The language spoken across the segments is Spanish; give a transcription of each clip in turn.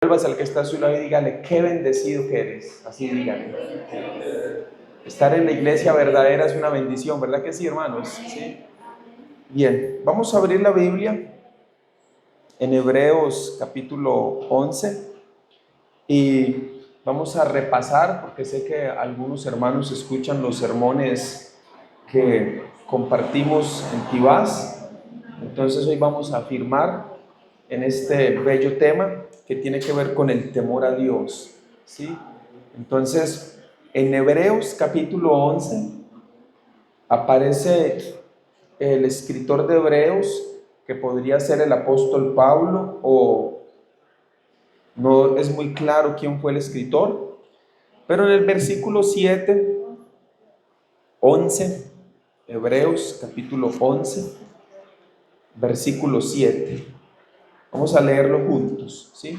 Al que está a su lado y dígale, qué bendecido que eres. Así dígale. Estar en la iglesia verdadera es una bendición, ¿verdad que sí, hermanos? ¿Sí? Bien, vamos a abrir la Biblia en Hebreos capítulo 11 y vamos a repasar, porque sé que algunos hermanos escuchan los sermones que compartimos en Tibás. Entonces hoy vamos a afirmar en este bello tema que tiene que ver con el temor a Dios, ¿sí? Entonces, en Hebreos capítulo 11 aparece el escritor de Hebreos, que podría ser el apóstol Pablo, o no es muy claro quién fue el escritor, pero en el versículo 7, 11, Hebreos capítulo 11, versículo 7. Vamos a leerlo juntos, ¿sí?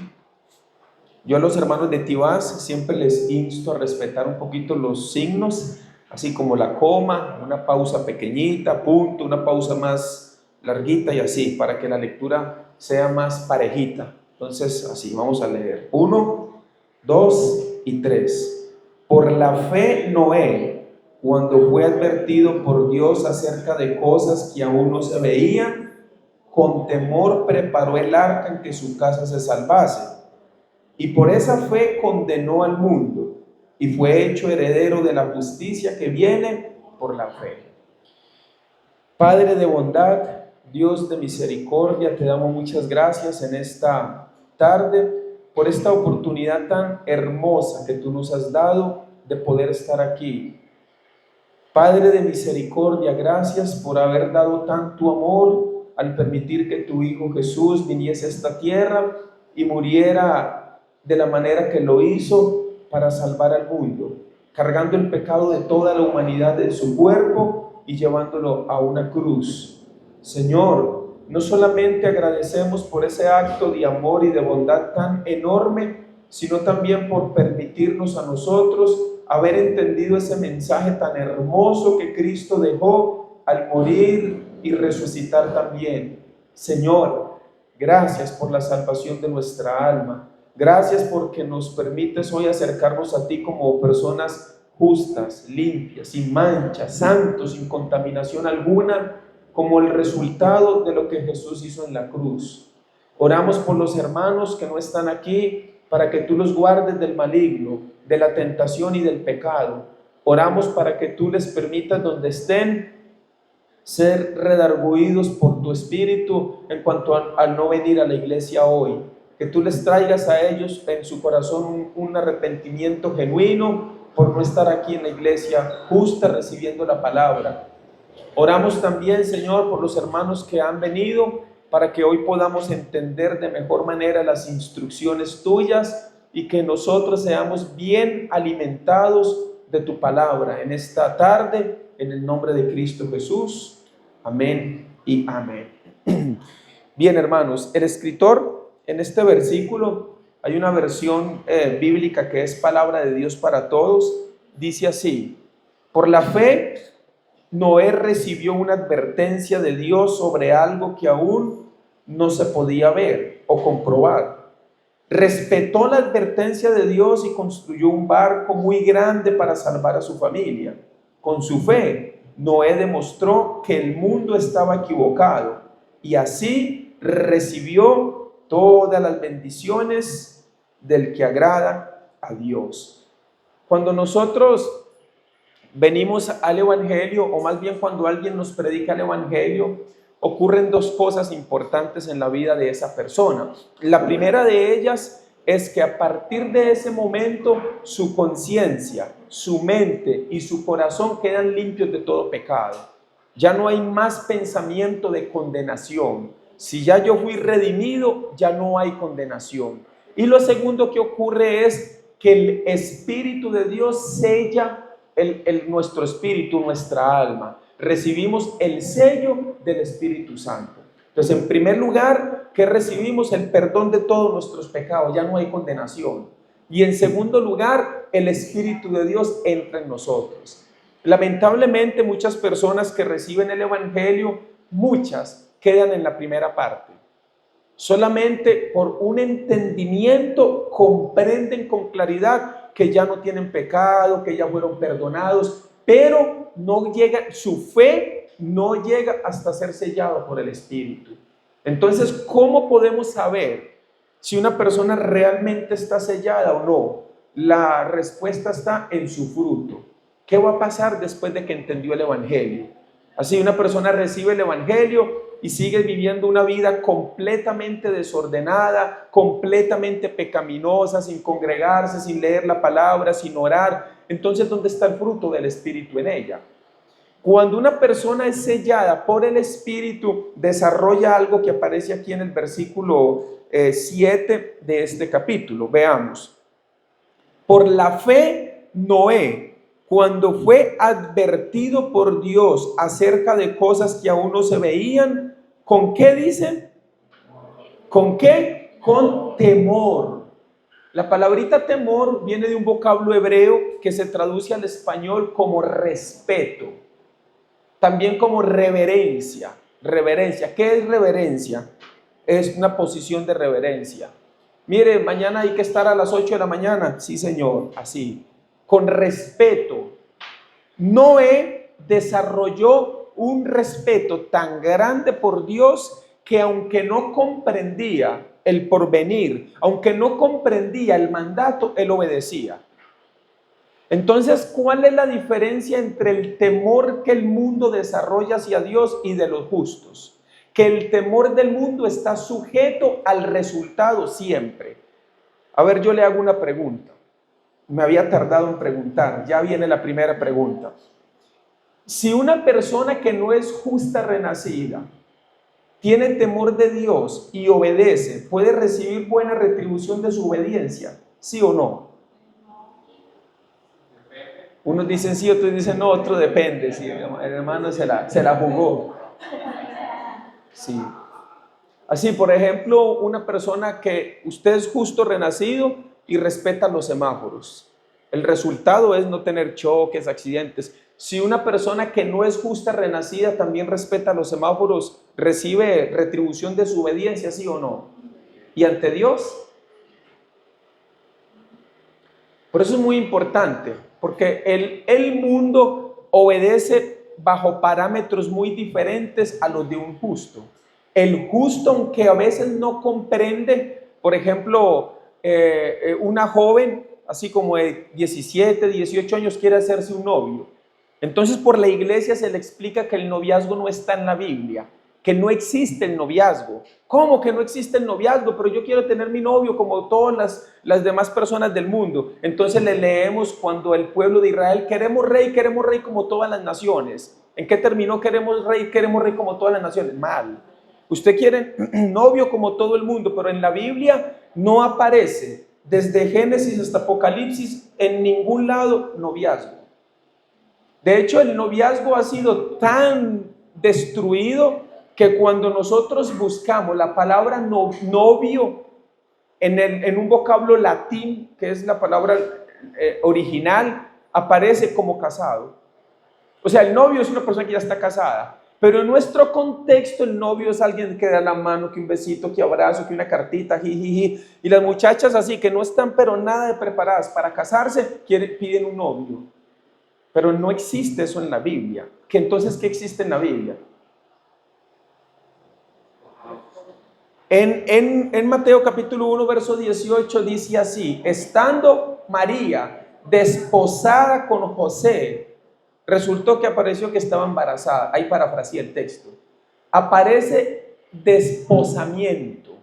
Yo a los hermanos de Tibás siempre les insto a respetar un poquito los signos, así como la coma, una pausa pequeñita, punto, una pausa más larguita y así, para que la lectura sea más parejita. Entonces, así, vamos a leer. 1, 2 y 3. Por la fe Noé, cuando fue advertido por Dios acerca de cosas que aún no se veían, con temor preparó el arca en que su casa se salvase. Y por esa fe condenó al mundo y fue hecho heredero de la justicia que viene por la fe. Padre de bondad, Dios de misericordia, te damos muchas gracias en esta tarde por esta oportunidad tan hermosa que tú nos has dado de poder estar aquí. Padre de misericordia, gracias por haber dado tanto amor al permitir que tu Hijo Jesús viniese a esta tierra y muriera de la manera que lo hizo para salvar al mundo, cargando el pecado de toda la humanidad en su cuerpo y llevándolo a una cruz. Señor, no solamente agradecemos por ese acto de amor y de bondad tan enorme, sino también por permitirnos a nosotros haber entendido ese mensaje tan hermoso que Cristo dejó al morir y resucitar también. Señor, gracias por la salvación de nuestra alma. Gracias porque nos permites hoy acercarnos a ti como personas justas, limpias, sin mancha, santos, sin contaminación alguna, como el resultado de lo que Jesús hizo en la cruz. Oramos por los hermanos que no están aquí, para que tú los guardes del maligno, de la tentación y del pecado. Oramos para que tú les permitas donde estén ser redarguidos por tu espíritu en cuanto al no venir a la iglesia hoy. Que tú les traigas a ellos en su corazón un arrepentimiento genuino por no estar aquí en la iglesia justa recibiendo la palabra. Oramos también, Señor, por los hermanos que han venido, para que hoy podamos entender de mejor manera las instrucciones tuyas y que nosotros seamos bien alimentados de tu palabra en esta tarde, en el nombre de Cristo Jesús. Amén y amén. Bien, hermanos, el escritor en este versículo, hay una versión bíblica que es palabra de Dios para todos, dice así: por la fe Noé recibió una advertencia de Dios sobre algo que aún no se podía ver o comprobar. Respetó la advertencia de Dios y construyó un barco muy grande para salvar a su familia. Con su fe, Noé demostró que el mundo estaba equivocado y así recibió todas las bendiciones del que agrada a Dios. Cuando nosotros venimos al Evangelio, o más bien cuando alguien nos predica el Evangelio, ocurren dos cosas importantes en la vida de esa persona. La primera de ellas es que a partir de ese momento su conciencia, su mente y su corazón quedan limpios de todo pecado. Ya no hay más pensamiento de condenación. Si ya yo fui redimido, ya no hay condenación. Y lo segundo que ocurre es que el Espíritu de Dios sella nuestro espíritu, nuestra alma. Recibimos el sello del Espíritu Santo. Entonces, en primer lugar, ¿qué recibimos? El perdón de todos nuestros pecados, ya no hay condenación. Y en segundo lugar, el Espíritu de Dios entra en nosotros. Lamentablemente, muchas personas que reciben el Evangelio, muchas quedan en la primera parte. Solamente por un entendimiento comprenden con claridad que ya no tienen pecado, que ya fueron perdonados, pero no llega, su fe no llega hasta ser sellado por el Espíritu. Entonces, ¿cómo podemos saber si una persona realmente está sellada o no? La respuesta está en su fruto. ¿Qué va a pasar después de que entendió el Evangelio? Así, una persona recibe el Evangelio y sigue viviendo una vida completamente desordenada, completamente pecaminosa, sin congregarse, sin leer la palabra, sin orar. Entonces, ¿dónde está el fruto del Espíritu en ella? Cuando una persona es sellada por el Espíritu, desarrolla algo que aparece aquí en el versículo 7 de este capítulo. Veamos. Por la fe, Noé, cuando fue advertido por Dios acerca de cosas que aún no se veían, ¿con qué dicen? ¿Con qué? Con temor. La palabrita temor viene de un vocablo hebreo que se traduce al español como respeto, también como reverencia. Reverencia. ¿Qué es reverencia? Es una posición de reverencia. Mire, mañana hay que estar a las 8 de la mañana. Sí, señor, así. Con respeto. Noé desarrolló un respeto tan grande por Dios que aunque no comprendía el porvenir, aunque no comprendía el mandato, él obedecía. Entonces, ¿cuál es la diferencia entre el temor que el mundo desarrolla hacia Dios y de los justos? Que el temor del mundo está sujeto al resultado siempre. A ver, yo le hago una pregunta. Me había tardado en preguntar, ya viene la primera pregunta. Si una persona que no es justa renacida tiene temor de Dios y obedece, ¿puede recibir buena retribución de su obediencia? ¿Sí o no? Unos dicen sí, otros dicen no, otro depende. Sí, el hermano se la jugó. Sí. Así, por ejemplo, una persona que usted es justo renacido y respeta los semáforos. El resultado es no tener choques, accidentes. Si una persona que no es justa renacida también respeta los semáforos, ¿recibe retribución de su obediencia, sí o no? ¿Y ante Dios? Por eso es muy importante, porque el mundo obedece bajo parámetros muy diferentes a los de un justo. El justo, aunque a veces no comprende, por ejemplo, una joven, así como de 17, 18 años, quiere hacerse un novio. Entonces, por la iglesia se le explica que el noviazgo no está en la Biblia, que no existe el noviazgo. ¿Cómo que no existe el noviazgo? Pero yo quiero tener mi novio como todas las demás personas del mundo. Entonces le leemos cuando el pueblo de Israel, queremos rey como todas las naciones. ¿En qué terminó queremos rey como todas las naciones? Mal. Usted quiere novio como todo el mundo, pero en la Biblia no aparece desde Génesis hasta Apocalipsis en ningún lado noviazgo. De hecho, el noviazgo ha sido tan destruido que cuando nosotros buscamos la palabra novio en un vocablo latín, que es la palabra original, aparece como casado. O sea, el novio es una persona que ya está casada, pero en nuestro contexto el novio es alguien que da la mano, que un besito, que abrazo, que una cartita, jijiji. Y las muchachas así, que no están pero nada de preparadas para casarse, piden un novio. Pero no existe eso en la Biblia. Entonces, ¿qué existe en la Biblia? En Mateo capítulo 1, verso 18 dice así: estando María desposada con José, resultó que apareció que estaba embarazada. Ahí parafraseé el texto. Aparece desposamiento,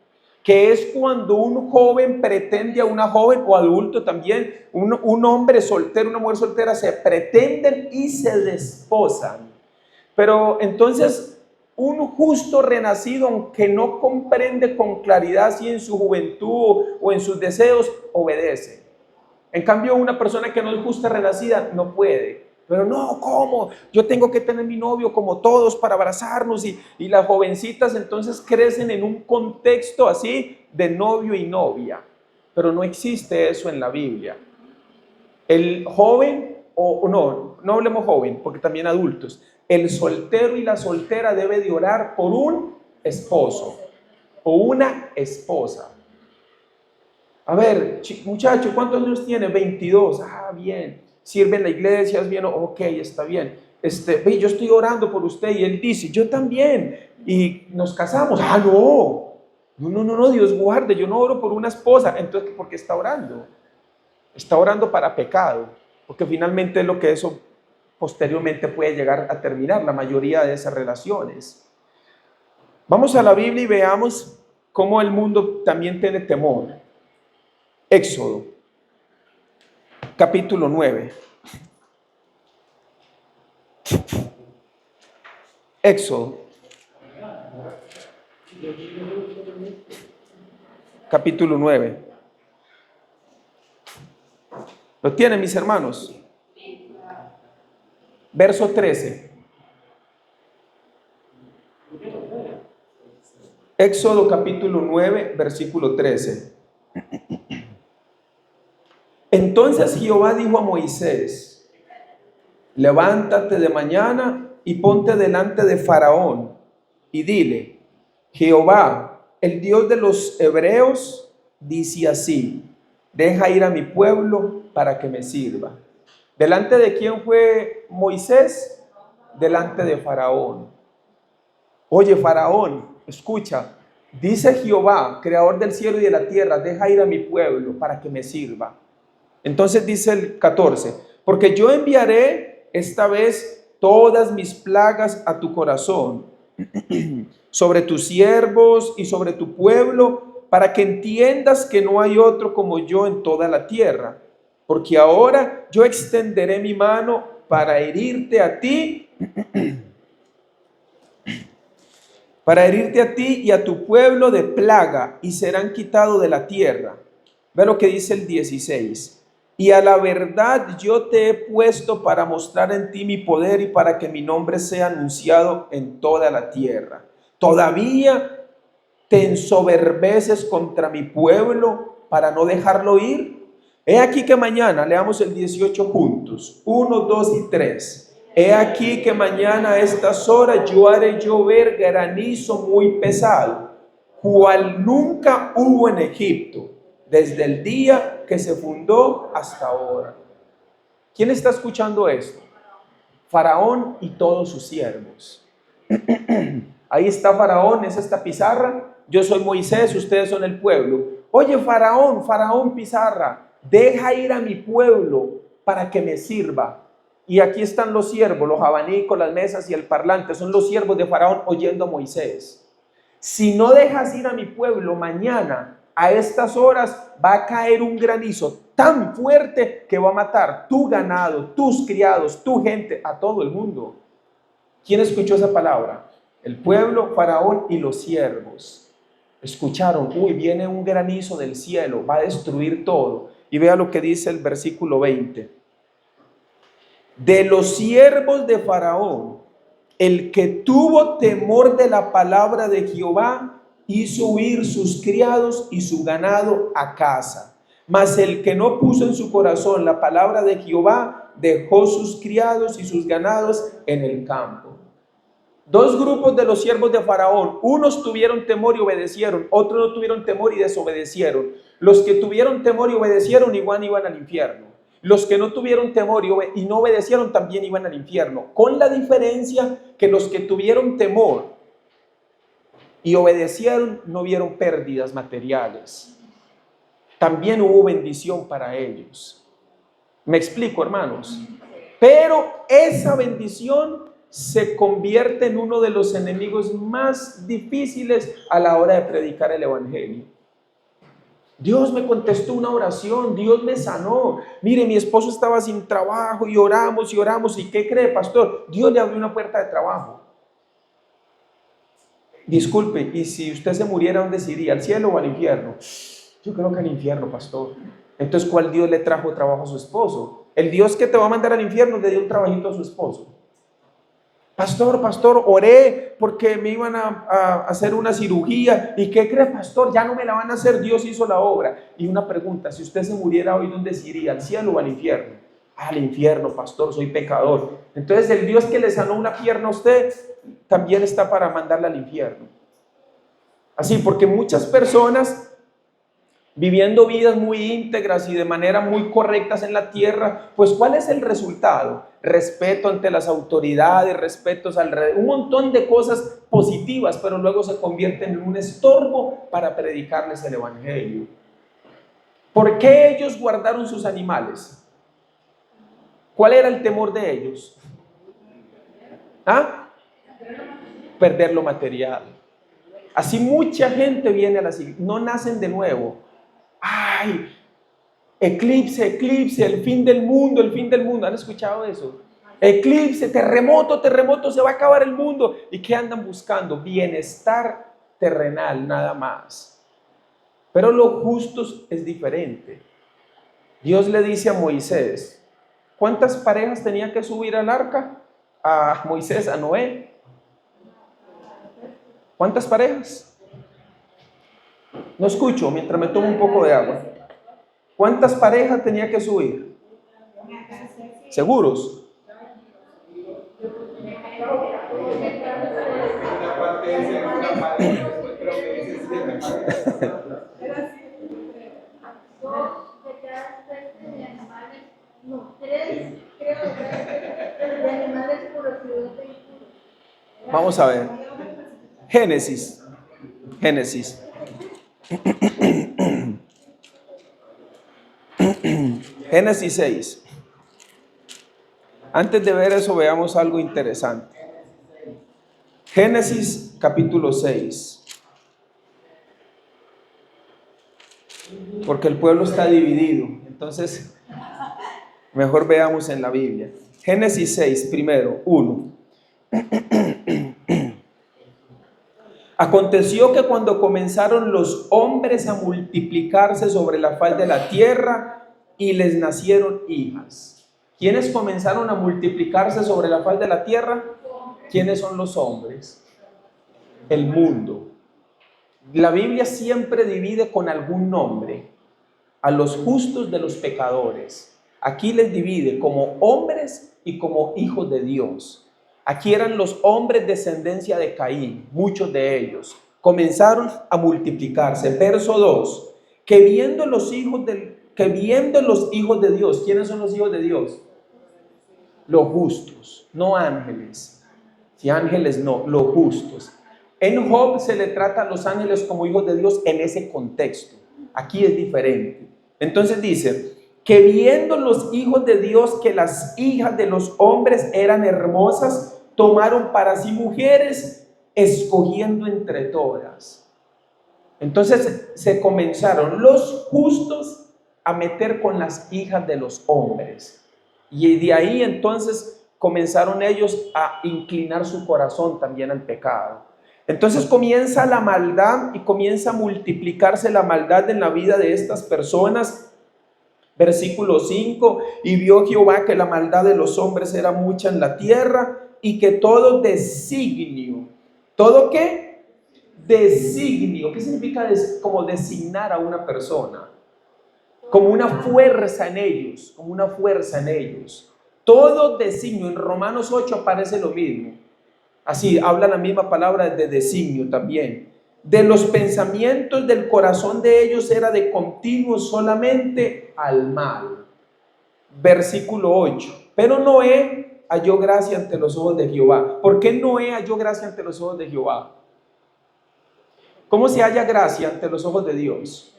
que es cuando un joven pretende a una joven, o adulto también, un hombre soltero, una mujer soltera, se pretenden y se desposan. Pero entonces, un justo renacido, aunque no comprende con claridad si en su juventud o en sus deseos, obedece. En cambio, una persona que no es justa renacida no puede. Pero no, ¿cómo? Yo tengo que tener mi novio como todos para abrazarnos, y las jovencitas entonces crecen en un contexto así de novio y novia. Pero no existe eso en la Biblia. El joven, o no hablemos joven, porque también adultos, el soltero y la soltera debe de orar por un esposo. o una esposa. A ver, muchacho, ¿cuántos años tiene? 22. Ah, bien. Sirve en la iglesia, es bien. Ok, está bien. Ve, yo estoy orando por usted y él dice, yo también. Y nos casamos. Ah, no. No, Dios guarde, yo no oro por una esposa. Entonces, ¿por qué está orando? Está orando para pecado, porque finalmente es lo que eso posteriormente puede llegar a terminar, la mayoría de esas relaciones. Vamos a la Biblia y veamos cómo el mundo también tiene temor. Éxodo, capítulo 9. Éxodo, capítulo 9. ¿Lo tienen, mis hermanos? Verso 13. Éxodo capítulo 9, versículo 13. Entonces Jehová dijo a Moisés: levántate de mañana y ponte delante de Faraón y dile: Jehová, el Dios de los hebreos, dice así: deja ir a mi pueblo para que me sirva. ¿Delante de quién fue Moisés? Delante de Faraón. Oye, Faraón, escucha, dice Jehová, creador del cielo y de la tierra: deja ir a mi pueblo para que me sirva. Entonces dice el 14: porque yo enviaré esta vez todas mis plagas a tu corazón, sobre tus siervos y sobre tu pueblo, para que entiendas que no hay otro como yo en toda la tierra. Porque ahora yo extenderé mi mano para herirte a ti, y a tu pueblo de plaga, y serán quitados de la tierra. Ve lo que dice el 16. Y a la verdad yo te he puesto para mostrar en ti mi poder y para que mi nombre sea anunciado en toda la tierra. Todavía te ensoberbeces contra mi pueblo para no dejarlo ir. He aquí que mañana, leamos el 18 juntos, 1, 2 y 3. He aquí que mañana a estas horas yo haré llover granizo muy pesado, cual nunca hubo en Egipto, desde el día que se fundó hasta ahora. ¿Quién está escuchando esto? Faraón y todos sus siervos. Ahí está Faraón, es esta pizarra. Yo soy Moisés, ustedes son el pueblo. Oye, Faraón pizarra, deja ir a mi pueblo para que me sirva. Y aquí están los siervos, los abanicos, las mesas y el parlante. Son los siervos de Faraón oyendo a Moisés. Si no dejas ir a mi pueblo mañana, a estas horas va a caer un granizo tan fuerte que va a matar tu ganado, tus criados, tu gente, a todo el mundo. ¿Quién escuchó esa palabra? El pueblo, Faraón y los siervos. Escucharon: uy, viene un granizo del cielo, va a destruir todo. Y vea lo que dice el versículo 20. De los siervos de Faraón, el que tuvo temor de la palabra de Jehová, hizo huir sus criados y su ganado a casa. Mas el que no puso en su corazón la palabra de Jehová, dejó sus criados y sus ganados en el campo. Dos grupos de los siervos de Faraón: unos tuvieron temor y obedecieron, otros no tuvieron temor y desobedecieron. Los que tuvieron temor y obedecieron igual iban al infierno. Los que no tuvieron temor y no obedecieron también iban al infierno, con la diferencia que los que tuvieron temor y obedecieron no vieron pérdidas materiales. También hubo bendición para ellos. ¿Me explico, hermanos? Pero esa bendición se convierte en uno de los enemigos más difíciles a la hora de predicar el evangelio. Dios me contestó una oración, Dios me sanó. Mire, mi esposo estaba sin trabajo y oramos. ¿Y qué cree, pastor? Dios le abrió una puerta de trabajo. Disculpe, ¿y si usted se muriera, dónde se iría? ¿Al cielo o al infierno? Yo creo que al infierno, pastor. Entonces, ¿cuál Dios le trajo trabajo a su esposo? El Dios que te va a mandar al infierno le dio un trabajito a su esposo. Pastor, oré porque me iban a hacer una cirugía. ¿Y qué crees, pastor? Ya no me la van a hacer, Dios hizo la obra. Y una pregunta: si usted se muriera hoy, ¿dónde se iría? ¿Al cielo o al infierno? Al infierno, pastor, soy pecador. Entonces el Dios que le sanó una pierna a usted también está para mandarla al infierno. Así, porque muchas personas viviendo vidas muy íntegras y de manera muy correctas en la tierra, pues ¿cuál es el resultado? Respeto ante las autoridades, respetos alrededor, un montón de cosas positivas, pero luego se convierten en un estorbo para predicarles el evangelio. ¿Por qué ellos guardaron sus animales? ¿Cuál era el temor de ellos? ¿Ah? Perder lo material. Así mucha gente viene a las iglesias, no nacen de nuevo. Ay, eclipse, eclipse, el fin del mundo, el fin del mundo. ¿Han escuchado eso? Eclipse, terremoto, terremoto, se va a acabar el mundo. ¿Y qué andan buscando? Bienestar terrenal, nada más. Pero lo justo es diferente. Dios le dice a Moisés, ¿cuántas parejas tenía que subir al arca? A Moisés, a Noé. ¿Cuántas parejas? No escucho mientras me tomo un poco de agua. ¿Cuántas parejas tenía que subir? ¿Seguros? Vamos a ver. Génesis. Génesis. Génesis 6. Antes de ver eso, veamos algo interesante. Génesis capítulo 6. Porque el pueblo está dividido. Entonces, mejor veamos en la Biblia. Génesis 6, primero, 1. Aconteció que cuando comenzaron los hombres a multiplicarse sobre la faz de la tierra y les nacieron hijas. ¿Quiénes comenzaron a multiplicarse sobre la faz de la tierra? ¿Quiénes son los hombres? El mundo. La Biblia siempre divide con algún nombre a los justos de los pecadores. Aquí les divide como hombres y como hijos de Dios. Aquí eran los hombres descendencia de Caín, muchos de ellos. Comenzaron a multiplicarse. Verso 2. Que viendo los hijos de Dios, ¿quiénes son los hijos de Dios? Los justos, no ángeles. Si ángeles no, los justos. En Job se le trata a los ángeles como hijos de Dios en ese contexto. Aquí es diferente. Entonces dice, que viendo los hijos de Dios que las hijas de los hombres eran hermosas, tomaron para sí mujeres, escogiendo entre todas. Entonces se comenzaron los justos a meter con las hijas de los hombres. Y de ahí entonces comenzaron ellos a inclinar su corazón también al pecado. Entonces comienza la maldad y comienza a multiplicarse la maldad en la vida de estas personas. Versículo 5, y vio Jehová que la maldad de los hombres era mucha en la tierra y que todo designio, ¿todo qué? Designio, ¿qué significa como designar a una persona? Como una fuerza en ellos, como una fuerza en ellos. Todo designio, en Romanos 8 aparece lo mismo. Así, habla la misma palabra de designio también. De los pensamientos del corazón de ellos era de continuo solamente al mal. Versículo 8. Pero Noé halló gracia ante los ojos de Jehová. ¿Por qué Noé halló gracia ante los ojos de Jehová? ¿Cómo se halla gracia ante los ojos de Dios?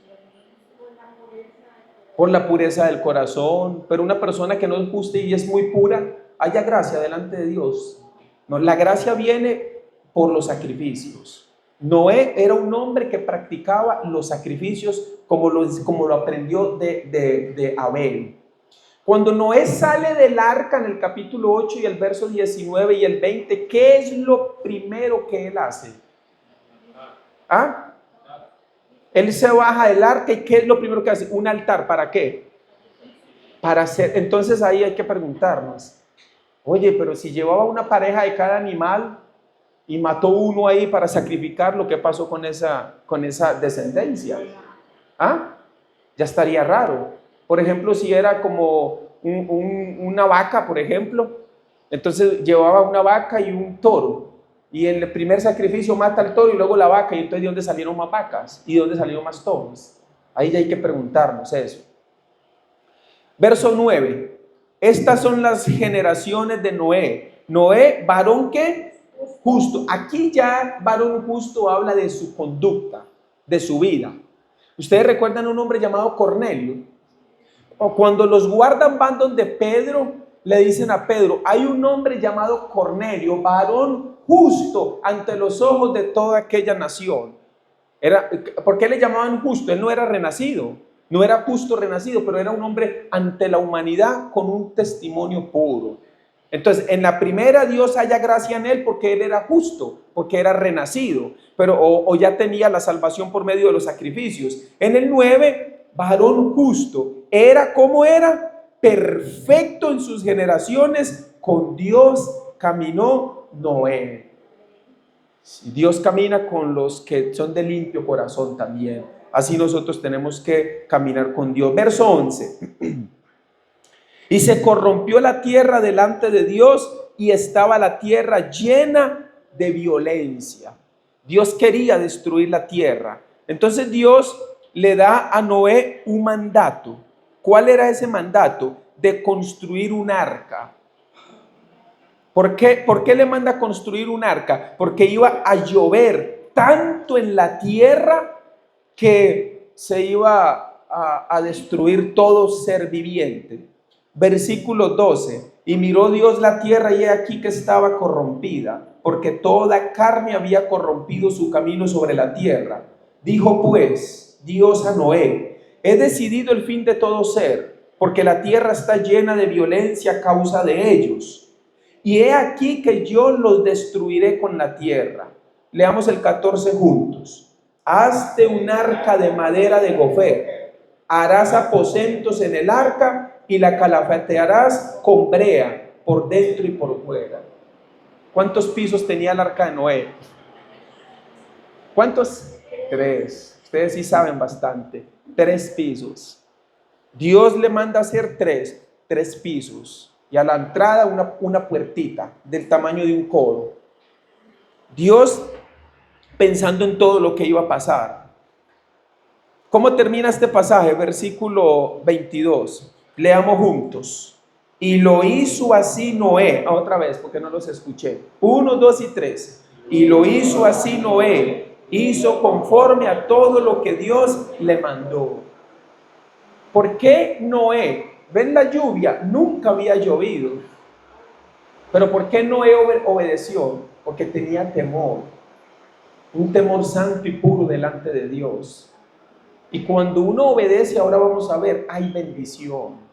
Por la pureza del corazón. Pero una persona que no es justa y es muy pura, halla gracia delante de Dios. No, la gracia viene por los sacrificios. Noé era un hombre que practicaba los sacrificios como lo aprendió de Abel. Cuando Noé sale del arca en el capítulo 8 y el verso 19 y el 20, ¿qué es lo primero que él hace? ¿Ah? Él se baja del arca y ¿qué es lo primero que hace? Un altar, ¿para qué? Para hacer. Entonces ahí hay que preguntarnos, oye, pero si llevaba una pareja de cada animal y mató uno ahí para sacrificar, ¿lo que pasó con esa descendencia? ¿Ah? Ya estaría raro. Por ejemplo, si era como una vaca, por ejemplo, entonces llevaba una vaca y un toro. Y en el primer sacrificio mata al toro y luego la vaca. Y entonces, ¿de dónde salieron más vacas? ¿Y de dónde salieron más toros? Ahí ya hay que preguntarnos eso. Verso 9. Estas son las generaciones de Noé. Noé, varón que justo. Aquí ya varón justo habla de su conducta, de su vida. Ustedes recuerdan un hombre llamado Cornelio. O cuando los guardan van donde Pedro, le dicen a Pedro, hay un hombre llamado Cornelio, varón justo ante los ojos de toda aquella nación. ¿Por qué le llamaban justo? Él no era renacido, no era justo renacido, pero era un hombre ante la humanidad con un testimonio puro. Entonces, en la primera Dios haya gracia en él porque él era justo, porque era renacido, pero o ya tenía la salvación por medio de los sacrificios. En el 9, varón justo, era como era, perfecto en sus generaciones, con Dios caminó Noé. Dios camina con los que son de limpio corazón también. Así nosotros tenemos que caminar con Dios. Verso 11. Y se corrompió la tierra delante de Dios y estaba la tierra llena de violencia. Dios quería destruir la tierra. Entonces Dios le da a Noé un mandato. ¿Cuál era ese mandato? De construir un arca. ¿Por qué le manda a construir un arca? Porque iba a llover tanto en la tierra que se iba a destruir todo ser viviente. Versículo 12. Y miró Dios la tierra y he aquí que estaba corrompida, porque toda carne había corrompido su camino sobre la tierra. Dijo pues Dios a Noé, he decidido el fin de todo ser, porque la tierra está llena de violencia a causa de ellos. Y he aquí que yo los destruiré con la tierra. Leamos el 14 juntos. Hazte un arca de madera de gofer. Harás aposentos en el arca y la calafatearás con brea por dentro y por fuera. ¿Cuántos pisos tenía el arca de Noé? ¿Cuántos? 3. Ustedes sí saben bastante. 3 pisos. Dios le manda a hacer 3 pisos. Y a la entrada una puertita del tamaño de un codo. Dios pensando en todo lo que iba a pasar. ¿Cómo termina este pasaje? Versículo 22. Leamos juntos. Y lo hizo así Noé. Otra vez, porque no los escuché. 1, 2 y 3. Y lo hizo así Noé. Hizo conforme a todo lo que Dios le mandó. ¿Por qué Noé? ¿Ven la lluvia? Nunca había llovido. Pero ¿por qué Noé obedeció? Porque tenía temor. Un temor santo y puro delante de Dios. Y cuando uno obedece, ahora vamos a ver, hay bendición.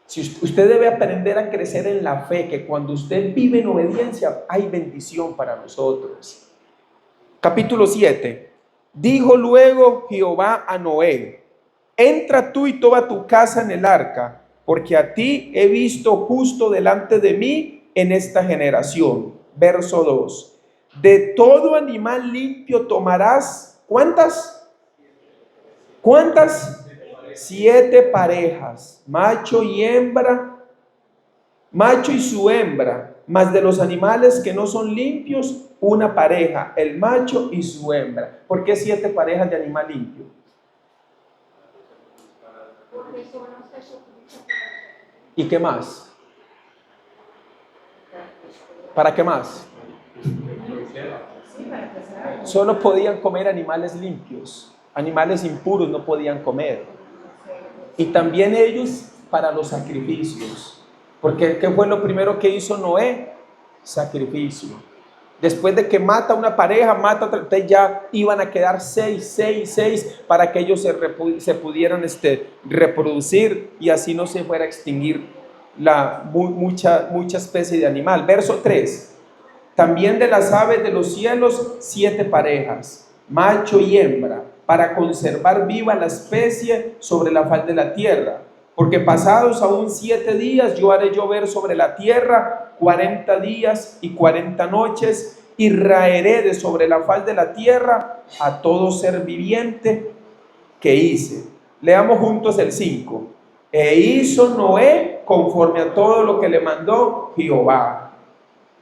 Si usted debe aprender a crecer en la fe, que cuando usted vive en obediencia, hay bendición para nosotros. Capítulo 7. Dijo luego Jehová a Noé, entra tú y toda tu casa en el arca, porque a ti he visto justo delante de mí en esta generación. Verso 2. De todo animal limpio tomarás, ¿cuántas? ¿Cuántas? 7 parejas, macho y hembra, macho y su hembra, mas de los animales que no son limpios, una pareja, el macho y su hembra. ¿Por qué 7 parejas de animal limpio? ¿Y qué más? ¿Para qué más? Solo podían comer animales limpios. Animales impuros no podían comer. Y también ellos para los sacrificios. Porque ¿qué fue lo primero que hizo Noé? Sacrificio. Después de que mata una pareja, mata otra, entonces ya iban a quedar 6 para que ellos se pudieran reproducir y así no se fuera a extinguir mucha especie de animal. Verso 3. También de las aves de los cielos 7 parejas, macho y hembra, para conservar viva la especie sobre la faz de la tierra. Porque pasados aún 7 días yo haré llover sobre la tierra 40 días y 40 noches, y raeré de sobre la faz de la tierra a todo ser viviente que hice. Leamos juntos el 5. E hizo Noé conforme a todo lo que le mandó Jehová.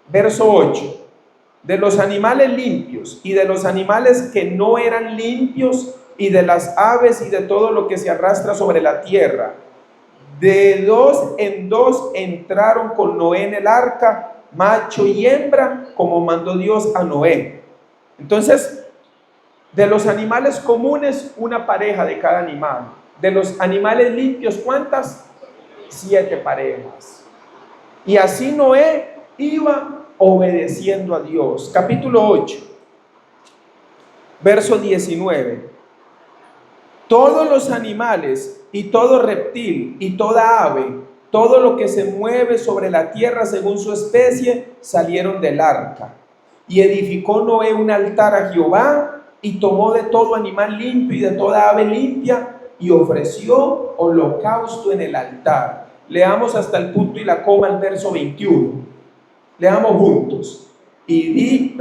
Verso 8. de los animales limpios y de los animales que no eran limpios, y de las aves y de todo lo que se arrastra sobre la tierra. De dos en dos entraron con Noé en el arca, macho y hembra, como mandó Dios a Noé. Entonces, de los animales comunes, una pareja de cada animal. De los animales limpios, ¿cuántas? 7 parejas. Y así Noé iba obedeciendo a Dios. Capítulo 8, verso 19. Todos los animales y todo reptil y toda ave, todo lo que se mueve sobre la tierra según su especie, salieron del arca. Y edificó Noé un altar a Jehová, y tomó de todo animal limpio y de toda ave limpia, y ofreció holocausto en el altar. Leamos hasta el punto y la coma el verso 21. Leamos juntos.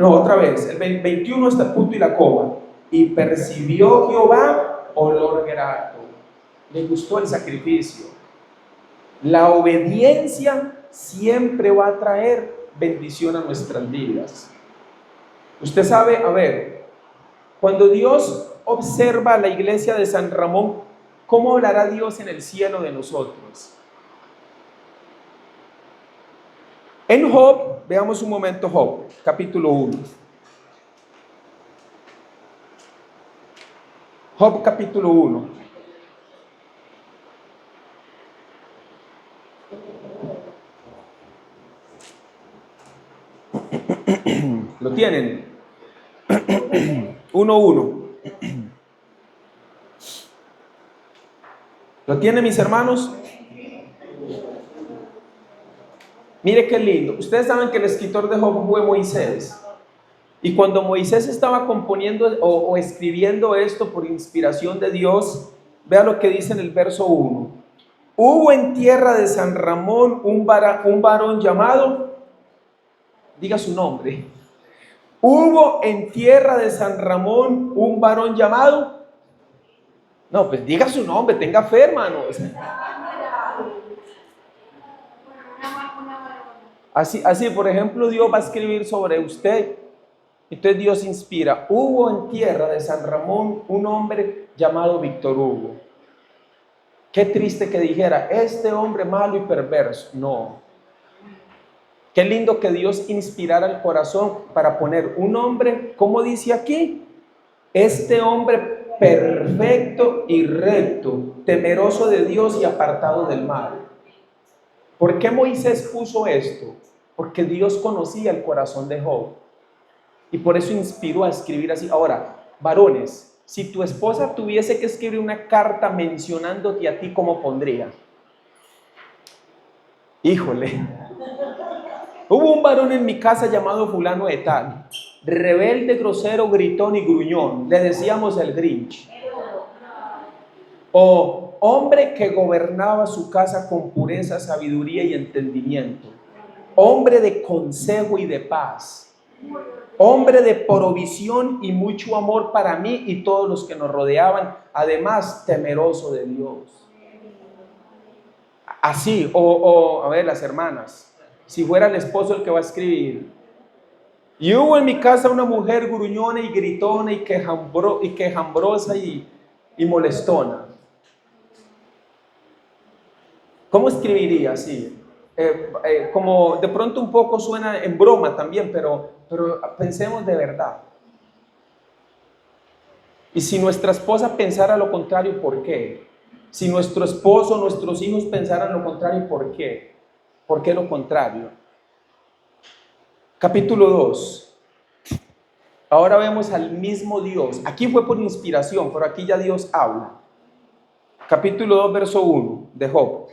Otra vez, el 21 hasta el punto y la coma. Y percibió Jehová olor grato. Le gustó el sacrificio. La obediencia siempre va a traer bendición a nuestras vidas. Usted sabe, a ver, cuando Dios observa a la iglesia de San Ramón, ¿cómo hablará Dios en el cielo de nosotros? En Job, veamos un momento Job, capítulo 1. Job capítulo 1. ¿Lo tienen? 1:1. ¿Lo tienen, mis hermanos? Mire qué lindo. Ustedes saben que el escritor de Job fue Moisés. Y cuando Moisés estaba componiendo o escribiendo esto por inspiración de Dios, vea lo que dice en el verso 1. Hubo en tierra de San Ramón un varón llamado, diga su nombre. Hubo en tierra de San Ramón un varón llamado, no, pues diga su nombre, tenga fe, hermanos. Así, por ejemplo, Dios va a escribir sobre usted. Entonces Dios inspira. Hubo en tierra de San Ramón un hombre llamado Víctor Hugo. Qué triste que dijera, este hombre malo y perverso. No. Qué lindo que Dios inspirara el corazón para poner un hombre, ¿cómo dice aquí? Este hombre perfecto y recto, temeroso de Dios y apartado del mal. ¿Por qué Moisés puso esto? Porque Dios conocía el corazón de Job. Y por eso inspiró a escribir así. Ahora, varones, si tu esposa tuviese que escribir una carta mencionándote a ti, ¿cómo pondría? Híjole. Hubo un varón en mi casa llamado fulano de tal, rebelde, grosero, gritón y gruñón. Le decíamos el Grinch. O hombre que gobernaba su casa con pureza, sabiduría y entendimiento. Hombre de consejo y de paz. Hombre de provisión y mucho amor para mí y todos los que nos rodeaban, además temeroso de Dios. Así, a ver, las hermanas, si fuera el esposo el que va a escribir. Y hubo en mi casa una mujer gruñona y gritona y quejambrosa y molestona. ¿Cómo escribiría así? Como de pronto un poco suena en broma también, pero pensemos de verdad. Y si nuestra esposa pensara lo contrario, ¿por qué? Si nuestro esposo, nuestros hijos pensaran lo contrario, ¿por qué? ¿Por qué lo contrario? Capítulo 2. Ahora vemos al mismo Dios. Aquí fue por inspiración, pero aquí ya Dios habla. Capítulo 2, verso 1 de Job.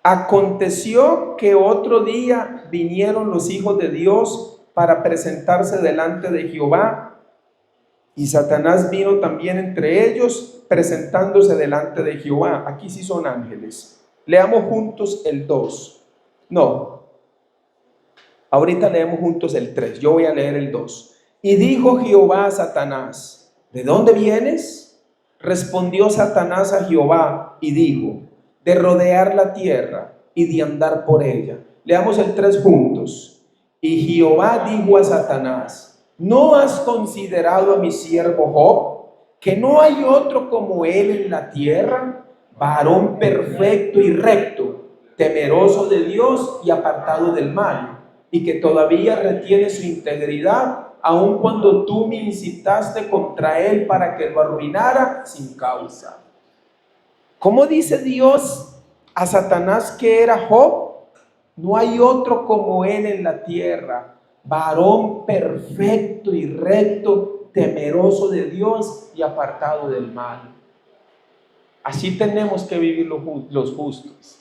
Aconteció que otro día vinieron los hijos de Dios para presentarse delante de Jehová, y Satanás vino también entre ellos, presentándose delante de Jehová. Aquí sí son ángeles. Leamos juntos el 2. No, ahorita leemos juntos el 3. Yo voy a leer el 2. Y dijo Jehová a Satanás, ¿de dónde vienes? Respondió Satanás a Jehová y dijo, de rodear la tierra y de andar por ella. Leamos el 3 juntos. Y Jehová dijo a Satanás: ¿no has considerado a mi siervo Job, que no hay otro como él en la tierra, varón perfecto y recto, temeroso de Dios y apartado del mal, y que todavía retiene su integridad, aun cuando tú me incitaste contra él para que lo arruinara sin causa? ¿Cómo dice Dios a Satanás que era Job? No hay otro como él en la tierra, varón perfecto y recto, temeroso de Dios y apartado del mal. Así tenemos que vivir los justos.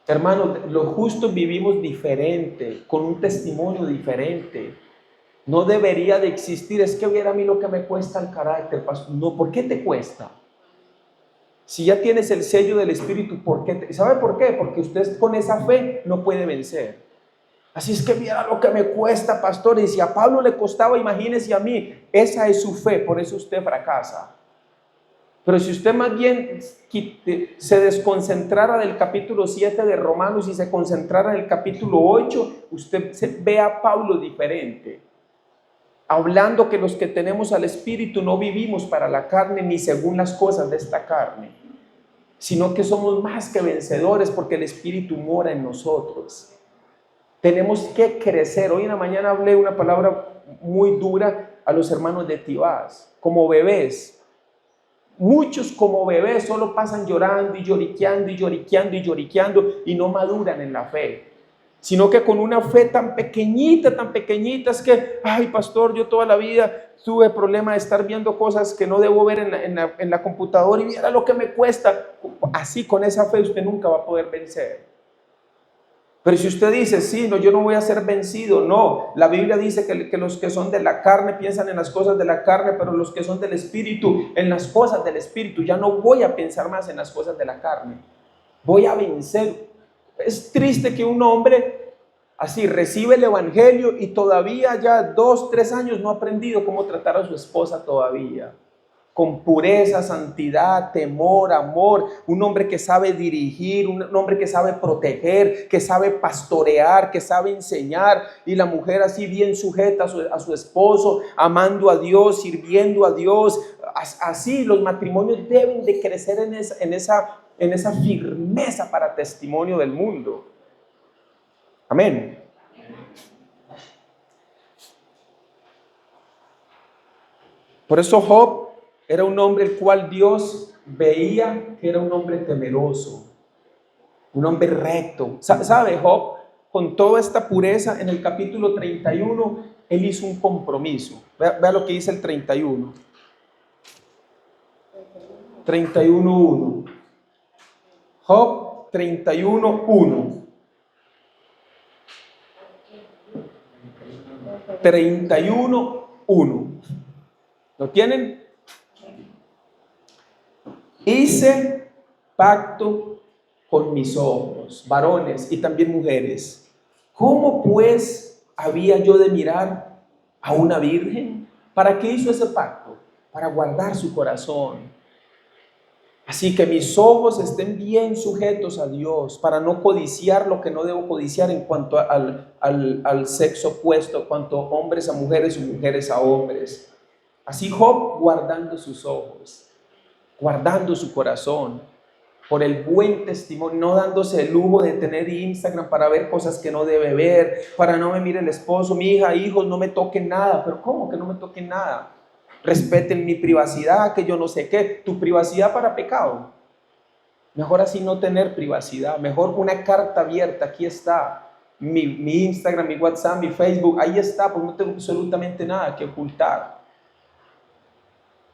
Hermanos, los justos vivimos diferente, con un testimonio diferente. No debería de existir, es que viera a mí lo que me cuesta el carácter, pastor. No, ¿por qué te cuesta? Si ya tienes el sello del Espíritu, ¿por qué? ¿Sabe por qué? Porque usted con esa fe no puede vencer. Así es que viera lo que me cuesta, pastor. Y si a Pablo le costaba, imagínese a mí. Esa es su fe, por eso usted fracasa. Pero si usted más bien se desconcentrara del capítulo 7 de Romanos y se concentrara en el capítulo 8, usted ve a Pablo diferente. Hablando que los que tenemos al Espíritu no vivimos para la carne ni según las cosas de esta carne, sino que somos más que vencedores porque el Espíritu mora en nosotros. Tenemos que crecer. Hoy en la mañana hablé una palabra muy dura a los hermanos de Tibás, como bebés. Muchos como bebés solo pasan llorando y lloriqueando y lloriqueando y lloriqueando y no maduran en la fe. Sino que con una fe tan pequeñita, es que, ay pastor, yo toda la vida tuve problema de estar viendo cosas que no debo ver en la computadora y mira lo que me cuesta. Así con esa fe usted nunca va a poder vencer. Pero si usted dice, sí, no, yo no voy a ser vencido, no. La Biblia dice que los que son de la carne piensan en las cosas de la carne, pero los que son del Espíritu, en las cosas del Espíritu. Ya no voy a pensar más en las cosas de la carne. Voy a vencer. Es triste que un hombre así recibe el Evangelio y todavía ya 2, 3 años no ha aprendido cómo tratar a su esposa todavía. Con pureza, santidad, temor, amor, un hombre que sabe dirigir, un hombre que sabe proteger, que sabe pastorear, que sabe enseñar, y la mujer así bien sujeta a su esposo, amando a Dios, sirviendo a Dios. Así los matrimonios deben de crecer en esa firmeza para testimonio del mundo. Amén. Por eso Job era un hombre el cual Dios veía que era un hombre temeroso, un hombre recto. ¿Sabe Job? Con toda esta pureza, en el capítulo 31, él hizo un compromiso. Vea lo que dice el 31. 31:1. Job 31:1. 31:1. ¿Lo tienen? Hice pacto con mis ojos, varones y también mujeres. ¿Cómo pues había yo de mirar a una virgen? ¿Para qué hizo ese pacto? Para guardar su corazón. Así que mis ojos estén bien sujetos a Dios, para no codiciar lo que no debo codiciar en cuanto al sexo opuesto, en cuanto a hombres a mujeres y mujeres a hombres. Así Job guardando sus ojos, guardando su corazón, por el buen testimonio, no dándose el lujo de tener Instagram para ver cosas que no debe ver, para no me mire el esposo, mi hija, hijos, no me toquen nada. Pero ¿cómo que no me toquen nada? Respeten mi privacidad, que yo no sé qué. Tu privacidad para pecado. Mejor así no tener privacidad, mejor una carta abierta. Aquí está mi Instagram, mi WhatsApp, mi Facebook, ahí está, porque no tengo absolutamente nada que ocultar.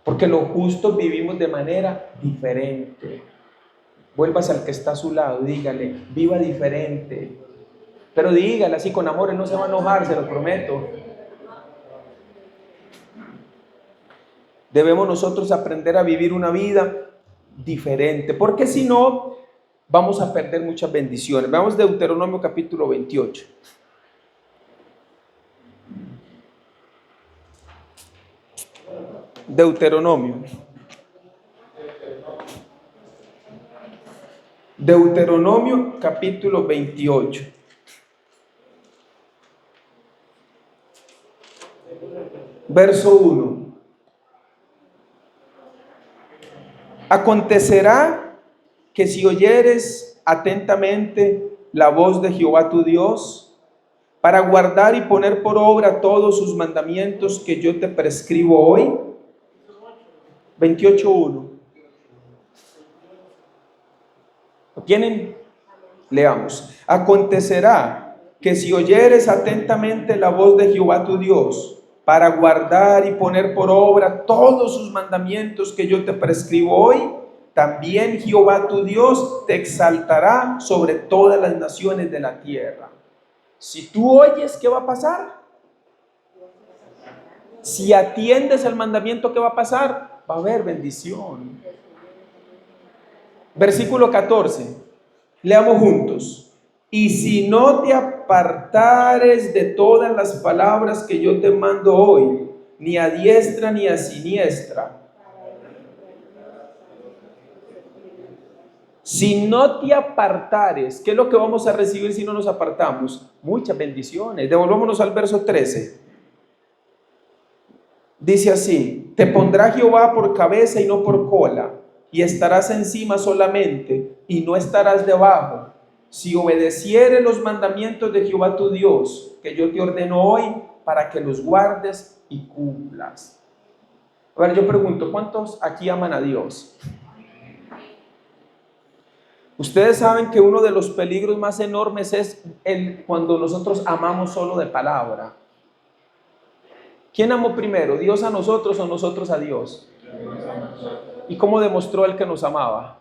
Porque los justos vivimos de manera diferente. Vuélvase al que está a su lado, dígale, viva diferente. Pero dígale así con amor, él no se va a enojar, se lo prometo. Debemos nosotros aprender a vivir una vida diferente, porque si no, vamos a perder muchas bendiciones. Veamos Deuteronomio capítulo 28. Deuteronomio capítulo 28. verso 1. Acontecerá que si oyeres atentamente la voz de Jehová tu Dios, para guardar y poner por obra todos sus mandamientos que yo te prescribo hoy. 28:1. ¿Lo tienen? Leamos. Acontecerá que si oyeres atentamente la voz de Jehová tu Dios, para guardar y poner por obra todos sus mandamientos que yo te prescribo hoy, también Jehová tu Dios te exaltará sobre todas las naciones de la tierra. Si tú oyes, ¿qué va a pasar? Si atiendes el mandamiento, ¿qué va a pasar? Va a haber bendición. Versículo 14. Leamos juntos. Y si no te apartares de todas las palabras que yo te mando hoy, ni a diestra ni a siniestra. Si no te apartares, ¿qué es lo que vamos a recibir si no nos apartamos? Muchas bendiciones. Devolvámonos al verso 13. Dice así: te pondrá Jehová por cabeza y no por cola, y estarás encima solamente, y no estarás debajo, si obedecieres los mandamientos de Jehová tu Dios, que yo te ordeno hoy, para que los guardes y cumplas. A ver, yo pregunto, ¿cuántos aquí aman a Dios? Ustedes saben que uno de los peligros más enormes es cuando nosotros amamos solo de palabra. ¿Quién amó primero? ¿Dios a nosotros o nosotros a Dios? ¿Y cómo demostró Él que nos amaba?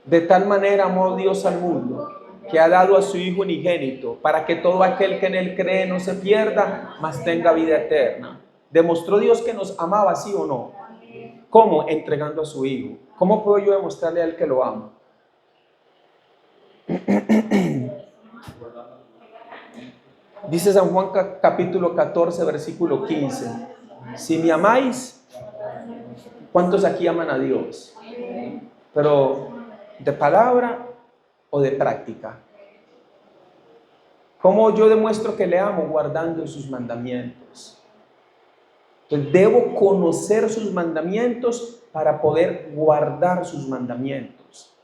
De tal manera amó Dios al mundo, que ha dado a su Hijo unigénito, para que todo aquel que en Él cree no se pierda, mas tenga vida eterna. ¿Demostró Dios que nos amaba, sí o no? ¿Cómo? Entregando a su Hijo. ¿Cómo puedo yo demostrarle a Él que lo amo? Dice San Juan capítulo 14, versículo 15. Si me amáis, ¿cuántos aquí aman a Dios? Pero, ¿de palabra o de práctica? ¿Cómo yo demuestro que le amo? Guardando sus mandamientos. Entonces, debo conocer sus mandamientos para poder guardar sus mandamientos.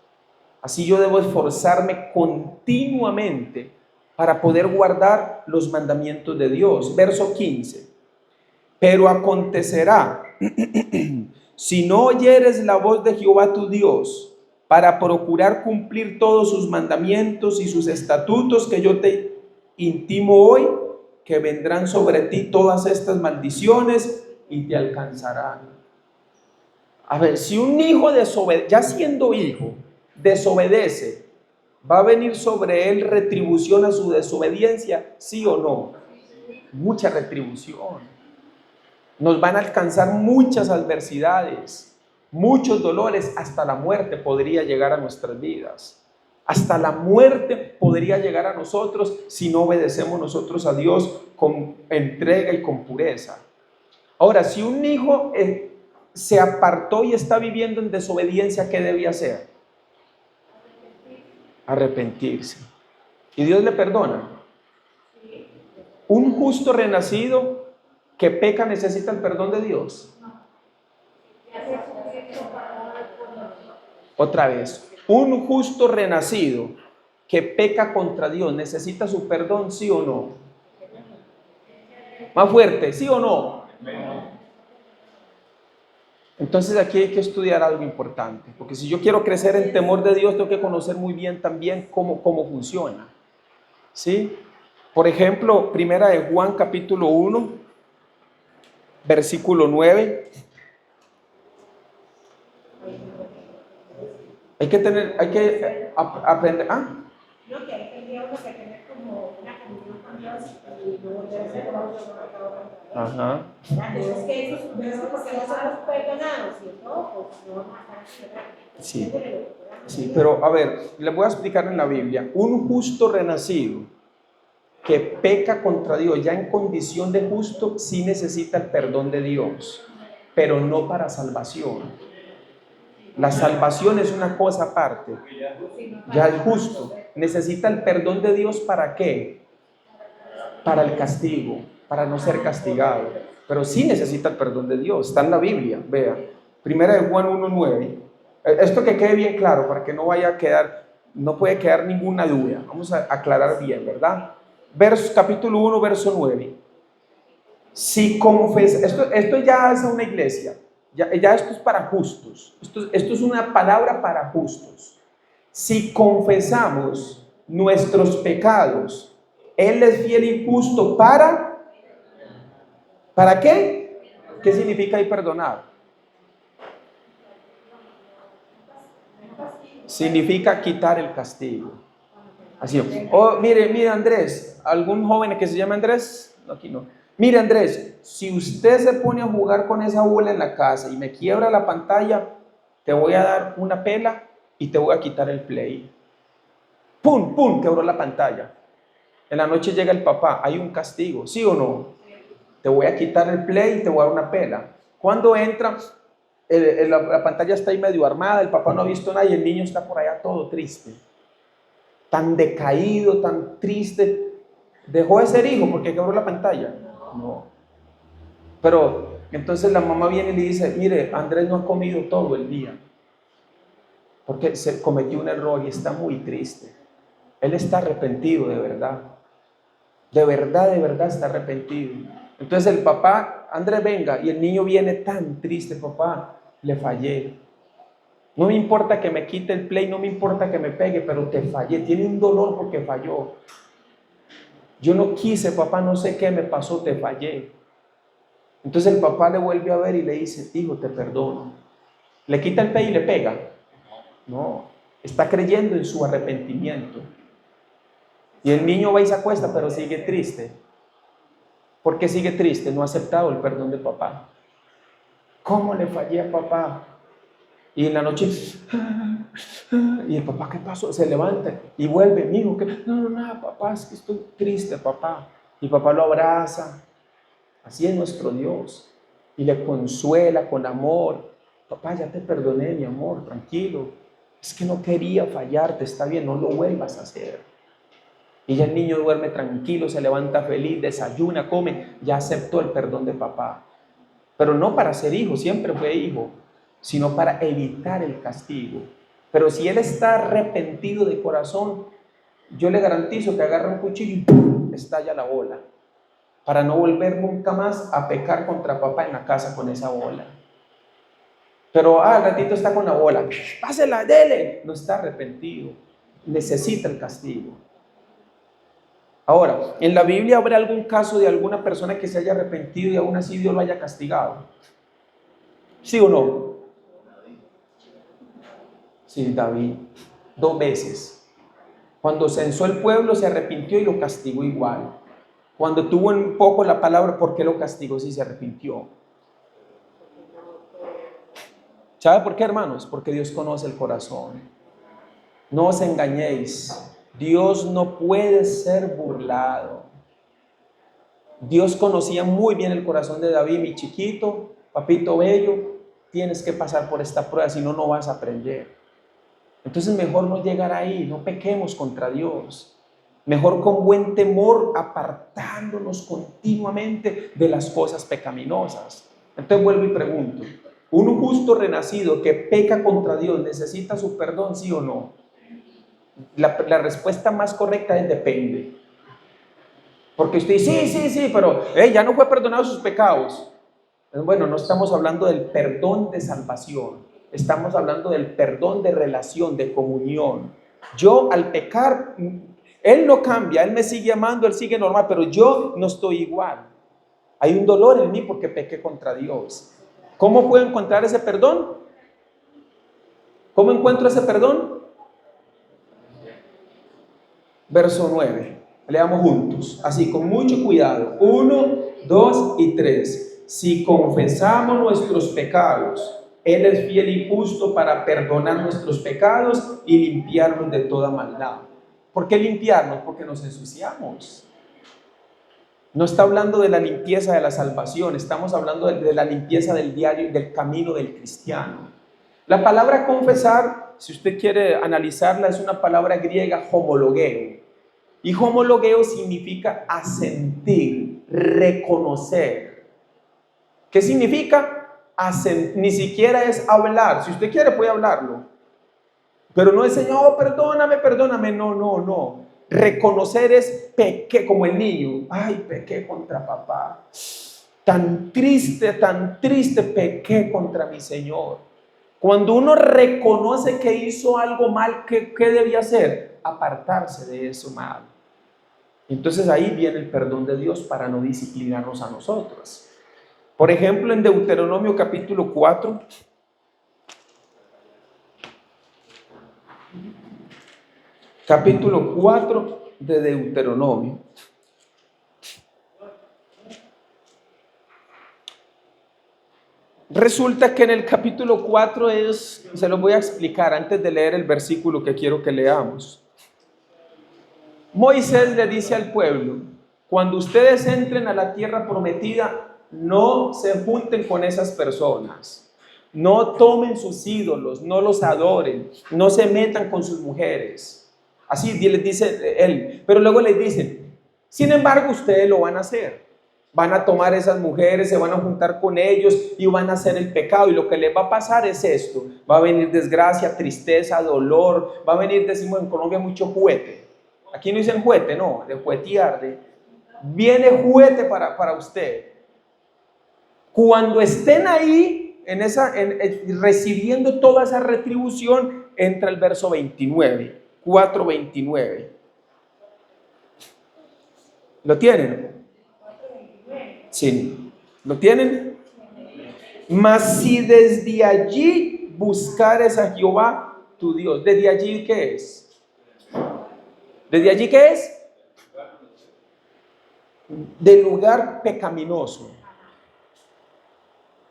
Así yo debo esforzarme continuamente para poder guardar los mandamientos de Dios. Verso 15. Pero acontecerá, si no oyeres la voz de Jehová tu Dios, para procurar cumplir todos sus mandamientos y sus estatutos que yo te intimo hoy, que vendrán sobre ti todas estas maldiciones y te alcanzarán. A ver, si un hijo desobedece, ya siendo hijo, desobedece, ¿va a venir sobre él retribución a su desobediencia? ¿Sí o no? Mucha retribución. Nos van a alcanzar muchas adversidades, muchos dolores, hasta la muerte podría llegar a nuestras vidas. Hasta la muerte podría llegar a nosotros si no obedecemos nosotros a Dios con entrega y con pureza. Ahora, si un hijo se apartó y está viviendo en desobediencia, ¿qué debe hacer? Arrepentirse. ¿Y Dios le perdona? Un justo renacido que peca necesita el perdón de Dios. Otra vez, un justo renacido que peca contra Dios necesita su perdón, ¿sí o no? Más fuerte, ¿sí o no? Entonces aquí hay que estudiar algo importante, porque si yo quiero crecer en temor de Dios, tengo que conocer muy bien también cómo funciona. ¿Sí? Por ejemplo, primera de Juan capítulo 1, versículo 9. Hay que aprender. Lo que hay que tener como una comunión con Dios y no volver a ser Ajá. Es que eso porque ya somos perdonados, ¿cierto? Pues no vamos a estar. Sí. Sí, pero a ver, le voy a explicar en la Biblia. Un justo renacido que peca contra Dios, ya en condición de justo, sí necesita el perdón de Dios, pero no para salvación. La salvación es una cosa aparte. Ya el justo necesita el perdón de Dios, ¿para qué? Para el castigo. para no ser castigado. Pero sí necesita el perdón de Dios. Está en la Biblia, vea. Primera de Juan 1:9. Esto que quede bien claro para que no vaya a quedar, no puede quedar ninguna duda. Vamos a aclarar bien, ¿verdad? Capítulo 1, verso 9. Si esto ya es una iglesia, ya esto es para justos. Esto es una palabra para justos. Si confesamos nuestros pecados, Él es fiel y justo ¿para qué? ¿Qué significa ahí perdonar? Significa quitar el castigo. Así. Oh, mire Andrés, algún joven que se llama Andrés, no, aquí no. Mire Andrés, si usted se pone a jugar con esa bola en la casa y me quiebra la pantalla, te voy a dar una pela y te voy a quitar el play. ¡Pum! ¡Pum! Quebró la pantalla. En la noche llega el papá, hay un castigo, ¿sí o no? Te voy a quitar el play y te voy a dar una pela. Cuando entra, la pantalla está ahí medio armada, el papá no ha visto nada y el niño está por allá todo triste. Tan decaído, tan triste. ¿Dejó de ser hijo porque quebró la pantalla? No. Pero entonces la mamá viene y le dice, mire, Andrés no ha comido todo el día porque se cometió un error y está muy triste. Él está arrepentido de verdad. De verdad está arrepentido. Entonces el papá, Andrés, venga, y el niño viene tan triste, papá, le fallé. No me importa que me quite el play, no me importa que me pegue, pero te fallé. Tiene un dolor porque falló. Yo no quise, papá, no sé qué me pasó, te fallé. Entonces el papá le vuelve a ver y le dice, hijo, te perdono. ¿Le quita el play y le pega? No, está creyendo en su arrepentimiento. Y el niño va y se acuesta, pero sigue triste. ¿Por qué sigue triste? No ha aceptado el perdón de papá. ¿Cómo le fallé a papá? Y en la noche, y el papá, ¿qué pasó? Se levanta y vuelve, mijo, ¿qué? No, nada, papá, es que estoy triste, papá. Y papá lo abraza. Así es nuestro Dios. Y le consuela con amor. Papá, ya te perdoné, mi amor, tranquilo. Es que no quería fallarte, está bien, no lo vuelvas a hacer. Y ya el niño duerme tranquilo, se levanta feliz, desayuna, come, ya aceptó el perdón de papá. Pero no para ser hijo, siempre fue hijo, sino para evitar el castigo. Pero si él está arrepentido de corazón, yo le garantizo que agarra un cuchillo y ¡pum!, estalla la bola, para no volver nunca más a pecar contra papá en la casa con esa bola. Pero al ratito está con la bola, pásela, dele, no está arrepentido, necesita el castigo. Ahora, ¿en la Biblia habrá algún caso de alguna persona que se haya arrepentido y aún así Dios lo haya castigado? ¿Sí o no? Sí, David, 2 veces. Cuando censó el pueblo se arrepintió y lo castigó igual. Cuando tuvo un poco la palabra, ¿por qué lo castigó si se arrepintió? ¿Sabe por qué, hermanos? Porque Dios conoce el corazón. No os engañéis. Dios no puede ser burlado. Dios conocía muy bien el corazón de David, mi chiquito, papito bello, tienes que pasar por esta prueba, si no, no vas a aprender. Entonces mejor no llegar ahí, no pequemos contra Dios. Mejor con buen temor, apartándonos continuamente de las cosas pecaminosas. Entonces vuelvo y pregunto, ¿un justo renacido que peca contra Dios necesita su perdón, sí o no? La respuesta más correcta es depende. Porque usted dice, sí, pero ya no fue perdonado sus pecados. Bueno, no estamos hablando del perdón de salvación, estamos hablando del perdón de relación, de comunión. Yo al pecar, Él no cambia, Él me sigue amando, Él sigue normal, pero yo no estoy igual. Hay un dolor en mí porque pequé contra Dios. ¿Cómo puedo encontrar ese perdón? ¿Cómo encuentro ese perdón? Verso 9. Leamos juntos, así con mucho cuidado. 1, 2 y 3. Si confesamos nuestros pecados, Él es fiel y justo para perdonar nuestros pecados y limpiarnos de toda maldad. ¿Por qué limpiarnos? Porque nos ensuciamos. No está hablando de la limpieza de la salvación, estamos hablando de la limpieza del diario, del camino del cristiano. La palabra confesar, si usted quiere analizarla, es una palabra griega, homologeo. Y homologueo significa asentir, reconocer. ¿Qué significa? Ni siquiera es hablar. Si usted quiere puede hablarlo. Pero no es Señor, perdóname, perdóname. No, no, no. Reconocer es pequé, como el niño. Ay, pequé contra papá. Tan triste pequé contra mi Señor. Cuando uno reconoce que hizo algo mal, ¿qué debía hacer? Apartarse de eso mal. Entonces ahí viene el perdón de Dios para no disciplinarnos a nosotros. Por ejemplo, en Deuteronomio capítulo 4. Capítulo 4 de Deuteronomio. Resulta que en el capítulo 4 se lo voy a explicar antes de leer el versículo que quiero que leamos. Moisés le dice al pueblo: cuando ustedes entren a la tierra prometida, no se junten con esas personas, no tomen sus ídolos, no los adoren, no se metan con sus mujeres. Así les dice él, pero luego les dicen: sin embargo, ustedes lo van a hacer. Van a tomar esas mujeres, se van a juntar con ellos y van a hacer el pecado. Y lo que les va a pasar es esto: va a venir desgracia, tristeza, dolor. Va a venir, decimos en Colombia, mucho juguete. Aquí no dicen juguete, no, de juguetear. Viene juguete para usted. Cuando estén ahí, recibiendo toda esa retribución, entra el verso 29, 4:29. ¿Lo tienen? Sí, ¿lo tienen? Mas si desde allí buscares a Jehová tu Dios. ¿Desde allí qué es? ¿Desde allí qué es? Del lugar pecaminoso.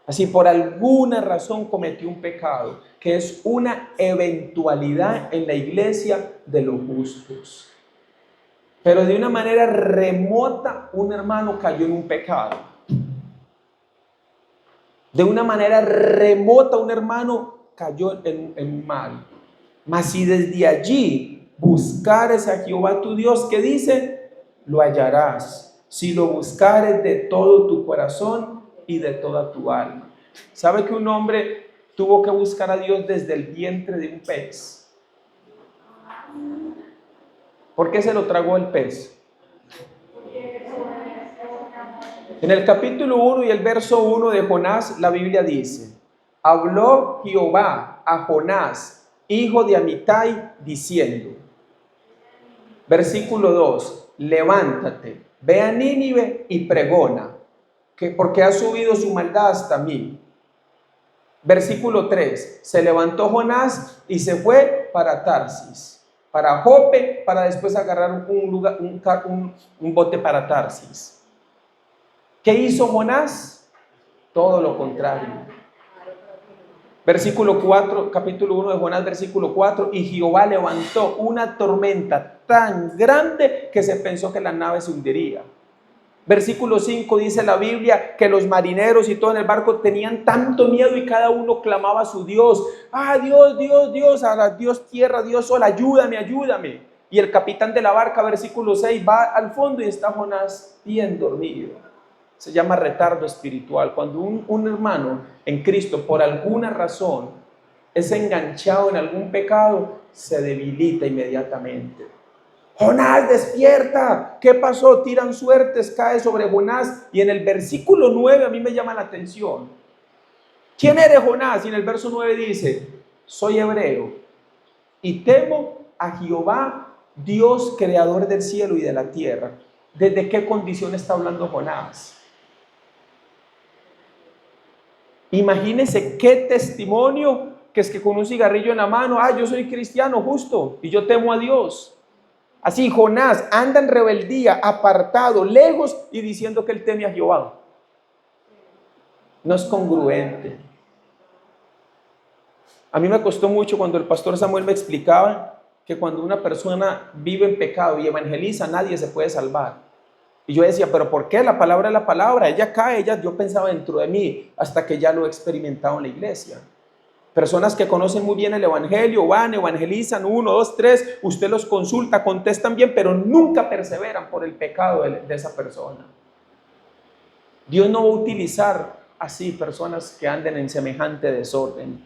Así, por alguna razón cometió un pecado, que es una eventualidad en la iglesia de los justos. Pero de una manera remota, un hermano cayó en un pecado. De una manera remota, un hermano cayó en un mal. Mas si desde allí buscares a Jehová tu Dios, ¿qué dice? Lo hallarás, si lo buscares de todo tu corazón y de toda tu alma. ¿Sabe que un hombre tuvo que buscar a Dios desde el vientre de un pez? ¿Por qué se lo tragó el pez? En el capítulo 1 y el verso 1 de Jonás, la Biblia dice: habló Jehová a Jonás, hijo de Amitai, diciendo, versículo 2, levántate, ve a Nínive y pregona, porque ha subido su maldad hasta mí. Versículo 3, se levantó Jonás y se fue para Tarsis, para Jope, para después agarrar un bote para Tarsis. ¿Qué hizo Jonás? Todo lo contrario. Versículo 4, capítulo 1 de Jonás, versículo 4, y Jehová levantó una tormenta tan grande que se pensó que la nave se hundiría. Versículo 5 dice la Biblia que los marineros y todo en el barco tenían tanto miedo y cada uno clamaba a su Dios: ah, Dios, Dios, Dios, a Dios tierra, Dios sol, ayúdame, ayúdame. Y el capitán de la barca, versículo 6, va al fondo y está Jonás bien dormido. Se llama retardo espiritual. Cuando un hermano en Cristo por alguna razón es enganchado en algún pecado, se debilita inmediatamente. Jonás, despierta. ¿Qué pasó? Tiran suertes, cae sobre Jonás. Y en el versículo 9 a mí me llama la atención. ¿Quién eres, Jonás? Y en el verso 9 dice: soy hebreo y temo a Jehová, Dios creador del cielo y de la tierra. ¿Desde qué condición está hablando Jonás? Imagínense qué testimonio, que es que con un cigarrillo en la mano: ah, yo soy cristiano justo y yo temo a Dios. Así Jonás anda en rebeldía, apartado, lejos, y diciendo que él teme a Jehová. No es congruente. A mí me costó mucho cuando el pastor Samuel me explicaba que cuando una persona vive en pecado y evangeliza, nadie se puede salvar. Y yo decía: ¿pero por qué? La palabra es la palabra. Ella cae, yo pensaba dentro de mí, hasta que ya lo he experimentado en la iglesia. Personas que conocen muy bien el evangelio, van, evangelizan, 1, 2, 3, usted los consulta, contestan bien, pero nunca perseveran por el pecado de esa persona. Dios no va a utilizar así personas que anden en semejante desorden.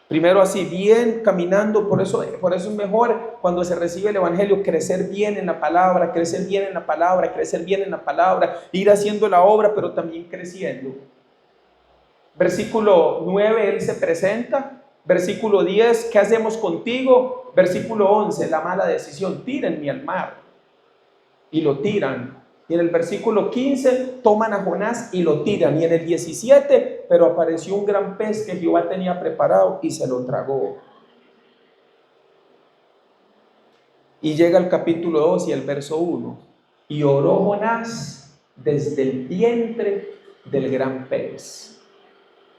Primero así, bien, caminando, por eso es mejor cuando se recibe el evangelio, crecer bien en la palabra, crecer bien en la palabra, crecer bien en la palabra, ir haciendo la obra, pero también creciendo. Versículo 9, Él se presenta. Versículo 10, ¿qué hacemos contigo? Versículo 11, la mala decisión, tírenme al mar. Y lo tiran. Y en el versículo 15, toman a Jonás y lo tiran. Y en el 17, pero apareció un gran pez que Jehová tenía preparado y se lo tragó. Y llega el capítulo 2 y el verso 1. Y oró Jonás desde el vientre del gran pez.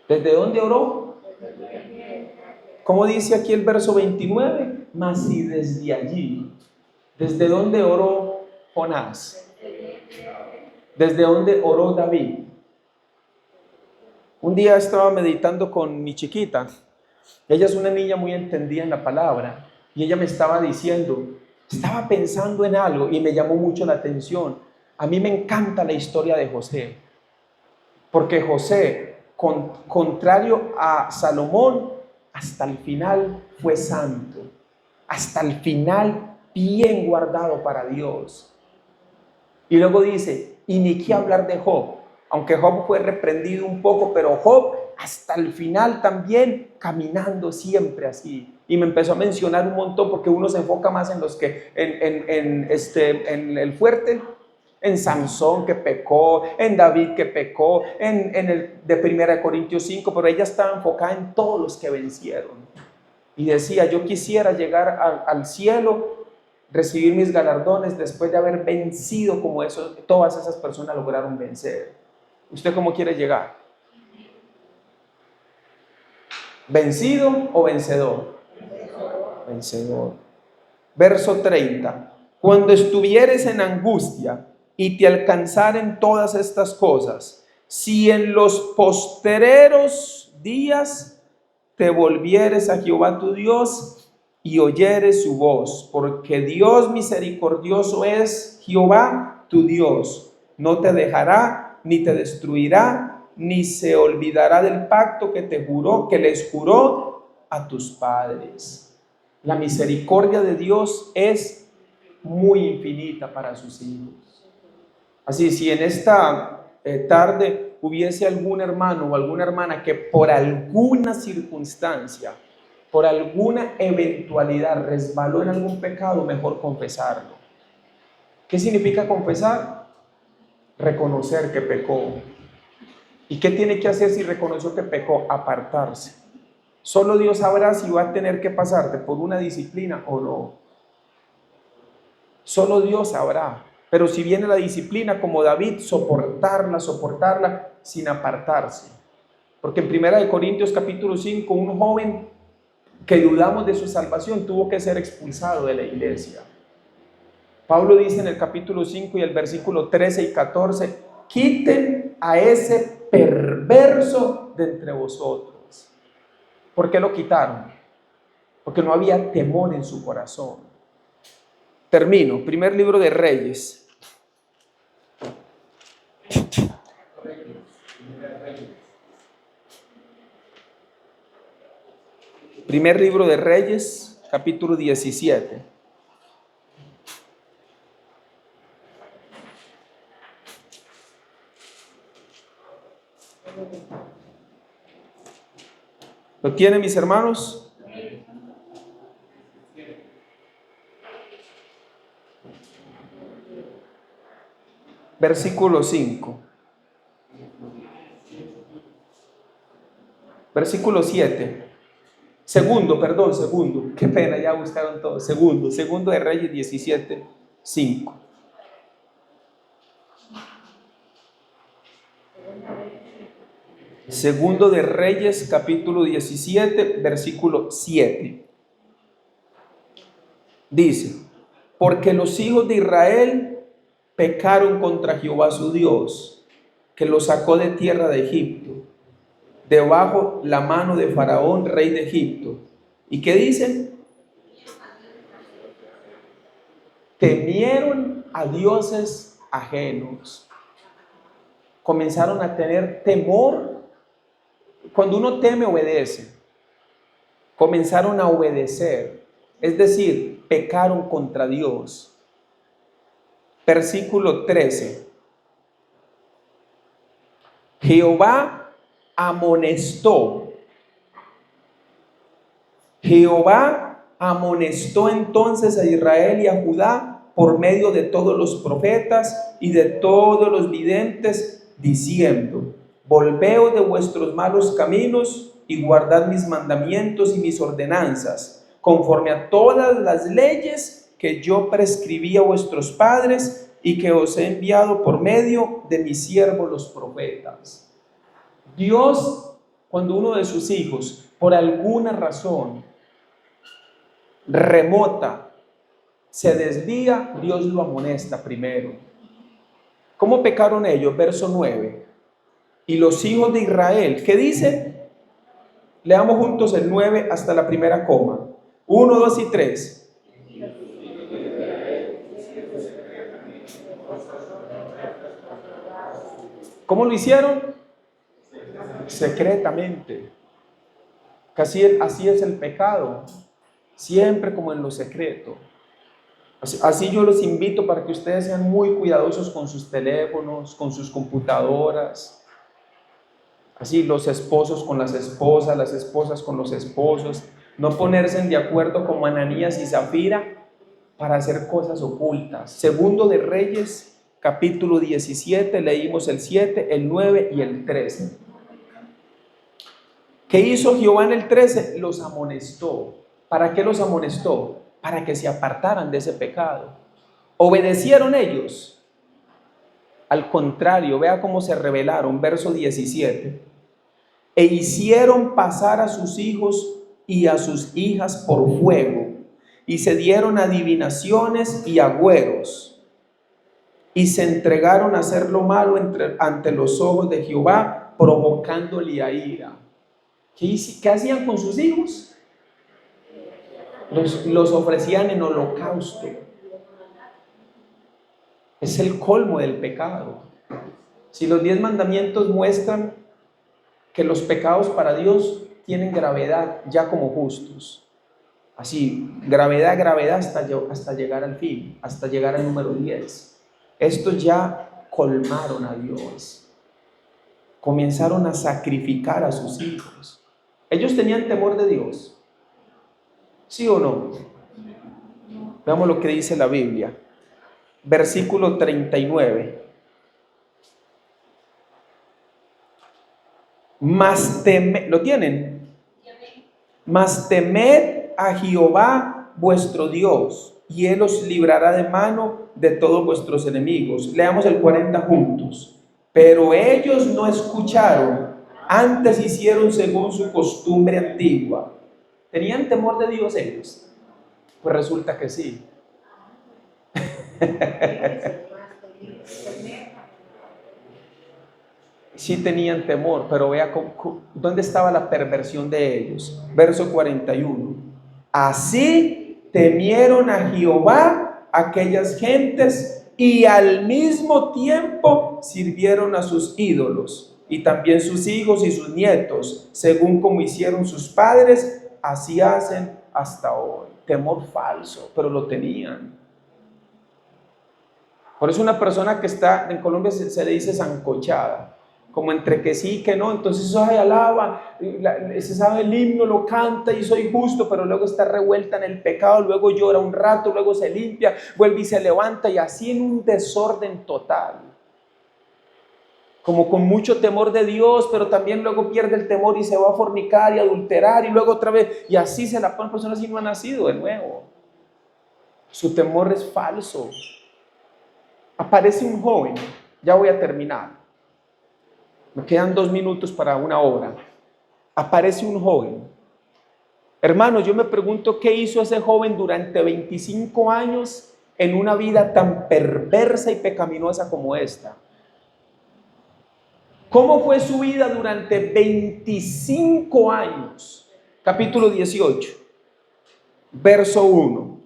¿Desde dónde oró? ¿Cómo dice aquí el verso 29? Mas si desde allí. ¿Desde dónde oró Jonás? ¿Desde dónde oró David? Un día estaba meditando con mi chiquita. Ella es una niña muy entendida en la palabra. Y ella me estaba diciendo, estaba pensando en algo y me llamó mucho la atención. A mí me encanta la historia de José. Porque José, contrario a Salomón, hasta el final fue santo, hasta el final bien guardado para Dios. Y luego dice, y ni qué hablar de Job, aunque Job fue reprendido un poco, pero Job hasta el final también caminando siempre así. Y me empezó a mencionar un montón, porque uno se enfoca más en los que, en el fuerte, en Sansón que pecó, en David que pecó, en el de 1 Corintios 5, pero ella estaba enfocada en todos los que vencieron. Y decía, yo quisiera llegar al cielo, recibir mis galardones después de haber vencido como todas esas personas lograron vencer. ¿Usted cómo quiere llegar? ¿Vencido o vencedor? Vencedor. Verso 30. Cuando estuvieres en angustia y te alcanzaren todas estas cosas, si en los postreros días te volvieres a Jehová tu Dios y oyeres su voz, porque Dios misericordioso es Jehová tu Dios, no te dejará ni te destruirá, ni se olvidará del pacto que te juró, que les juró a tus padres. La misericordia de Dios es muy infinita para sus hijos. Así, si en esta tarde hubiese algún hermano o alguna hermana que por alguna circunstancia, por alguna eventualidad resbaló en algún pecado, mejor confesarlo. ¿Qué significa confesar? Reconocer que pecó. ¿Y qué tiene que hacer si reconoció que pecó? Apartarse. Solo Dios sabrá si va a tener que pasarte por una disciplina o no. Solo Dios sabrá. Pero si viene la disciplina como David, soportarla sin apartarse. Porque en 1 Corintios capítulo 5, un joven que dudamos de su salvación tuvo que ser expulsado de la iglesia. Pablo dice en el capítulo 5 y el versículo 13 y 14, quiten a ese perverso de entre vosotros. ¿Por qué lo quitaron? Porque no había temor en su corazón. Termino. Primer libro de Reyes. Primer libro de Reyes, capítulo 17. ¿Lo tienen, mis hermanos? Versículo 5. Versículo 7. Segundo. Qué pena, ya buscaron todo. Segundo de Reyes 17, 5. Segundo de Reyes, capítulo 17, versículo 7. Dice, porque los hijos de Israel pecaron contra Jehová su Dios, que los sacó de tierra de Egipto. debajo la mano de Faraón, rey de Egipto. ¿Y qué dice? Temieron a dioses ajenos. Comenzaron a tener temor. Cuando uno teme, obedece. Comenzaron a obedecer, es decir, pecaron contra Dios. Versículo 13. Jehová amonestó. Jehová amonestó entonces a Israel y a Judá por medio de todos los profetas y de todos los videntes, diciendo: volveos de vuestros malos caminos y guardad mis mandamientos y mis ordenanzas, conforme a todas las leyes que yo prescribí a vuestros padres y que os he enviado por medio de mis siervos los profetas. Dios, cuando uno de sus hijos, por alguna razón remota, se desvía, Dios lo amonesta primero. ¿Cómo pecaron ellos? Verso 9. Y los hijos de Israel, ¿qué dice? Leamos juntos el 9 hasta la primera coma. 1, 2 y 3. ¿Cómo lo hicieron? Secretamente. Así es el pecado, siempre como en lo secreto. Así yo los invito para que ustedes sean muy cuidadosos con sus teléfonos, con sus computadoras. Así los esposos con las esposas con los esposos. No ponerse de acuerdo como Ananías y Zafira para hacer cosas ocultas. Segundo de Reyes, capítulo 17, leímos el 7, el 9 y el 13. ¿Qué hizo Jehová en el 13? Los amonestó. ¿Para qué los amonestó? Para que se apartaran de ese pecado. ¿Obedecieron ellos? Al contrario, vea cómo se rebelaron. Verso 17. E hicieron pasar a sus hijos y a sus hijas por fuego, y se dieron adivinaciones y agüeros, y se entregaron a hacer lo malo ante los ojos de Jehová, provocándole a ira. ¿Qué hacían con sus hijos? Los ofrecían en holocausto. Es el colmo del pecado. Si los 10 mandamientos muestran que los pecados para Dios tienen gravedad ya como justos, así, gravedad hasta llegar al fin, hasta llegar al número 10. Estos ya colmaron a Dios, comenzaron a sacrificar a sus hijos. Ellos tenían temor de Dios, ¿sí o no? Veamos lo que dice la Biblia. Versículo 39. ¿Lo tienen? Mas temed a Jehová vuestro Dios, y Él os librará de mano de todos vuestros enemigos. Leamos el 40 juntos. Pero ellos no escucharon, antes hicieron según su costumbre antigua. ¿Tenían temor de Dios ellos? Pues resulta que sí. Sí tenían temor, pero vea dónde estaba la perversión de ellos. Verso 41. Así temieron a Jehová aquellas gentes y al mismo tiempo sirvieron a sus ídolos, y también sus hijos y sus nietos, según como hicieron sus padres, así hacen hasta hoy. Temor falso, pero lo tenían. Por eso una persona que está en Colombia se le dice sancochada, como entre que sí y que no. Entonces eso se alaba, se sabe el himno, lo canta y soy justo, pero luego está revuelta en el pecado, luego llora un rato, luego se limpia, vuelve y se levanta, y así en un desorden total. Como con mucho temor de Dios, pero también luego pierde el temor y se va a fornicar y adulterar, y luego otra vez, y así se la pone persona si no ha nacido de nuevo. Su temor es falso. Aparece un joven, ya voy a terminar, me quedan 2 minutos para una hora. Aparece un joven. Hermanos, yo me pregunto qué hizo ese joven durante 25 años en una vida tan perversa y pecaminosa como esta. ¿Cómo fue su vida durante 25 años? Capítulo 18, verso 1.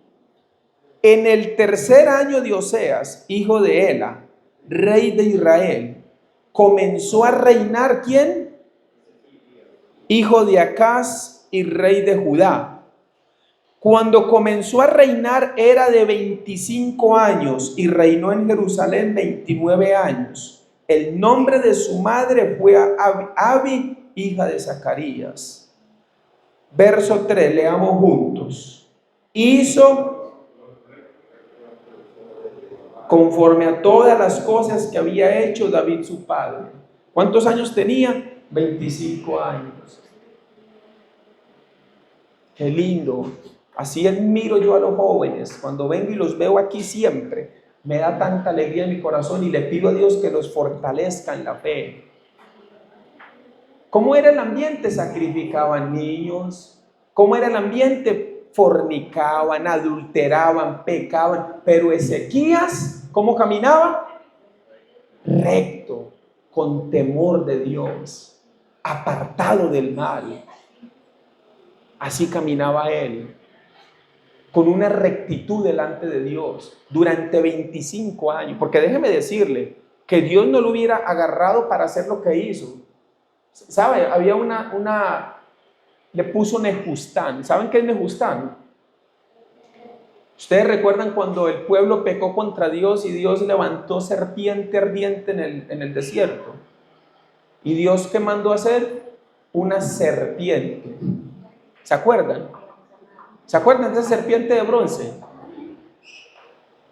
En el tercer año de Oseas, hijo de Ela, rey de Israel, comenzó a reinar ¿quién? Hijo de Acaz y rey de Judá. Cuando comenzó a reinar era de 25 años y reinó en Jerusalén 29 años. El nombre de su madre fue Abi, hija de Zacarías. Verso 3, leamos juntos. Hizo conforme a todas las cosas que había hecho David su padre. ¿Cuántos años tenía? 25 años. Qué lindo. Así admiro yo a los jóvenes. Cuando vengo y los veo aquí siempre, me da tanta alegría en mi corazón y le pido a Dios que los fortalezca en la fe. ¿Cómo era el ambiente? Sacrificaban niños. ¿Cómo era el ambiente? Fornicaban, adulteraban, pecaban. Pero Ezequías, ¿cómo caminaba? Recto, con temor de Dios, apartado del mal. Así caminaba él, con una rectitud delante de Dios durante 25 años. Porque déjeme decirle que Dios no lo hubiera agarrado para hacer lo que hizo. ¿Sabe? Había le puso Nejustán. ¿Saben qué es Nejustán? Ustedes recuerdan cuando el pueblo pecó contra Dios y Dios levantó serpiente ardiente en el desierto. ¿Y Dios qué mandó hacer? Una serpiente. ¿Se acuerdan? ¿Se acuerdan de esa serpiente de bronce?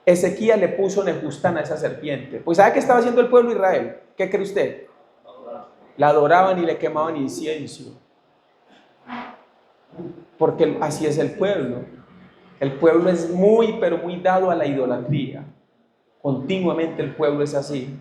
Ezequías le puso Nejustán a esa serpiente. Pues ¿sabe qué estaba haciendo el pueblo de Israel? ¿Qué cree usted? La adoraban y le quemaban incienso. Porque así es el pueblo. El pueblo es muy, pero muy dado a la idolatría. Continuamente el pueblo es así.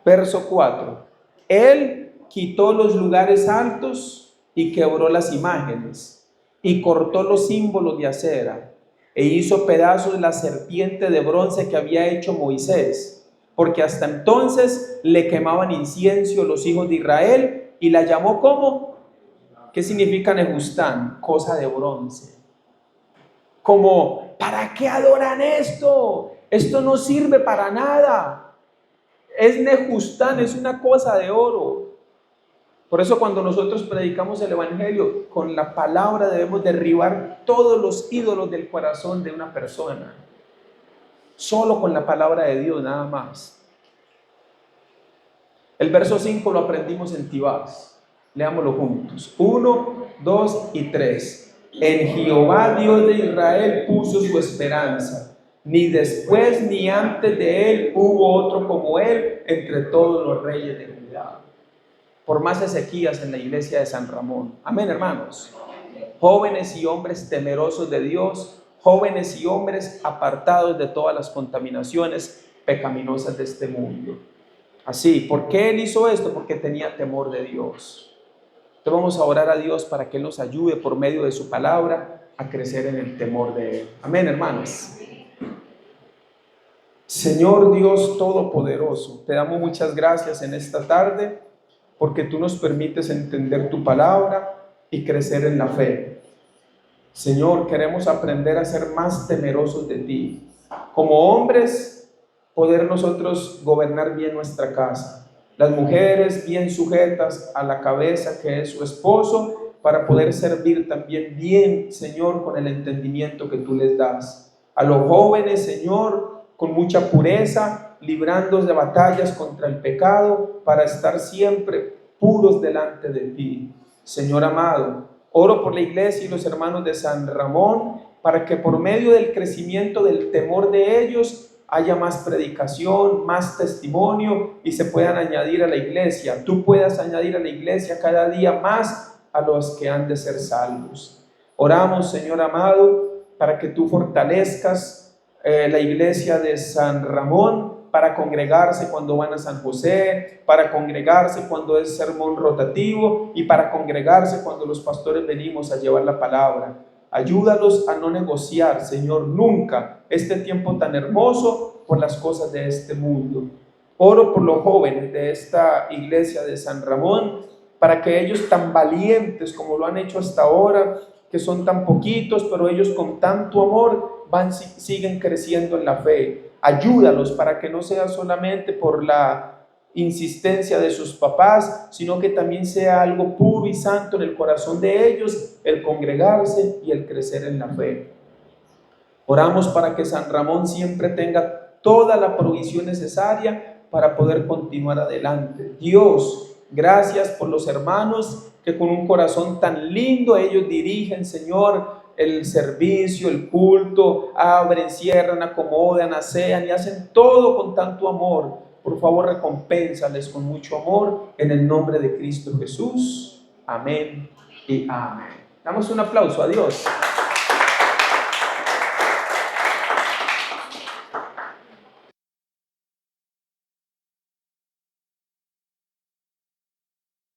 Verso 4. Él quitó los lugares altos y quebró las imágenes y cortó los símbolos de acera e hizo pedazos la serpiente de bronce que había hecho Moisés, porque hasta entonces le quemaban incienso los hijos de Israel y la llamó ¿cómo? ¿Qué significa Nejustán? Cosa de bronce. Como, ¿para qué adoran esto? Esto no sirve para nada. Es Nejustán, es una cosa de oro. Por eso cuando nosotros predicamos el evangelio, con la palabra debemos derribar todos los ídolos del corazón de una persona. Solo con la palabra de Dios, nada más. El verso 5 lo aprendimos en Tibás. Leámoslo juntos. 1, 2 y 3. En Jehová Dios de Israel puso su esperanza. Ni después ni antes de él hubo otro como él entre todos los reyes de Judá. Por más Ezequías en la iglesia de San Ramón. Amén, hermanos. Jóvenes y hombres temerosos de Dios, jóvenes y hombres apartados de todas las contaminaciones pecaminosas de este mundo. Así, ¿por qué él hizo esto? Porque tenía temor de Dios. Entonces vamos a orar a Dios para que Él nos ayude por medio de su palabra a crecer en el temor de Él. Amén, hermanos. Señor Dios Todopoderoso, te damos muchas gracias en esta tarde porque tú nos permites entender tu palabra y crecer en la fe. Señor, queremos aprender a ser más temerosos de ti. Como hombres, poder nosotros gobernar bien nuestra casa. Las mujeres bien sujetas a la cabeza que es su esposo, para poder servir también bien, Señor, con el entendimiento que tú les das. A los jóvenes, Señor, con mucha pureza, librándonos de batallas contra el pecado, para estar siempre puros delante de ti. Señor amado, oro por la iglesia y los hermanos de San Ramón, para que por medio del crecimiento del temor de ellos, haya más predicación, más testimonio y se puedan añadir a la iglesia. Tú puedas añadir a la iglesia cada día más a los que han de ser salvos. Oramos, Señor amado, para que tú fortalezcas la iglesia de San Ramón para congregarse cuando van a San José, para congregarse cuando es sermón rotativo y para congregarse cuando los pastores venimos a llevar la palabra. Ayúdalos a no negociar, Señor, nunca este tiempo tan hermoso por las cosas de este mundo. Oro por los jóvenes de esta iglesia de San Ramón, para que ellos tan valientes como lo han hecho hasta ahora, que son tan poquitos, pero ellos con tanto amor siguen creciendo en la fe. Ayúdalos para que no sea solamente por la insistencia de sus papás, sino que también sea algo puro y santo en el corazón de ellos, el congregarse y el crecer en la fe. Oramos para que San Ramón siempre tenga toda la provisión necesaria para poder continuar adelante. Dios, gracias por los hermanos que con un corazón tan lindo ellos dirigen, Señor, el servicio, el culto, abren, cierran, acomodan, asean y hacen todo con tanto amor. Por favor, recompénsales con mucho amor en el nombre de Cristo Jesús. Amén y amén. Damos un aplauso a Dios.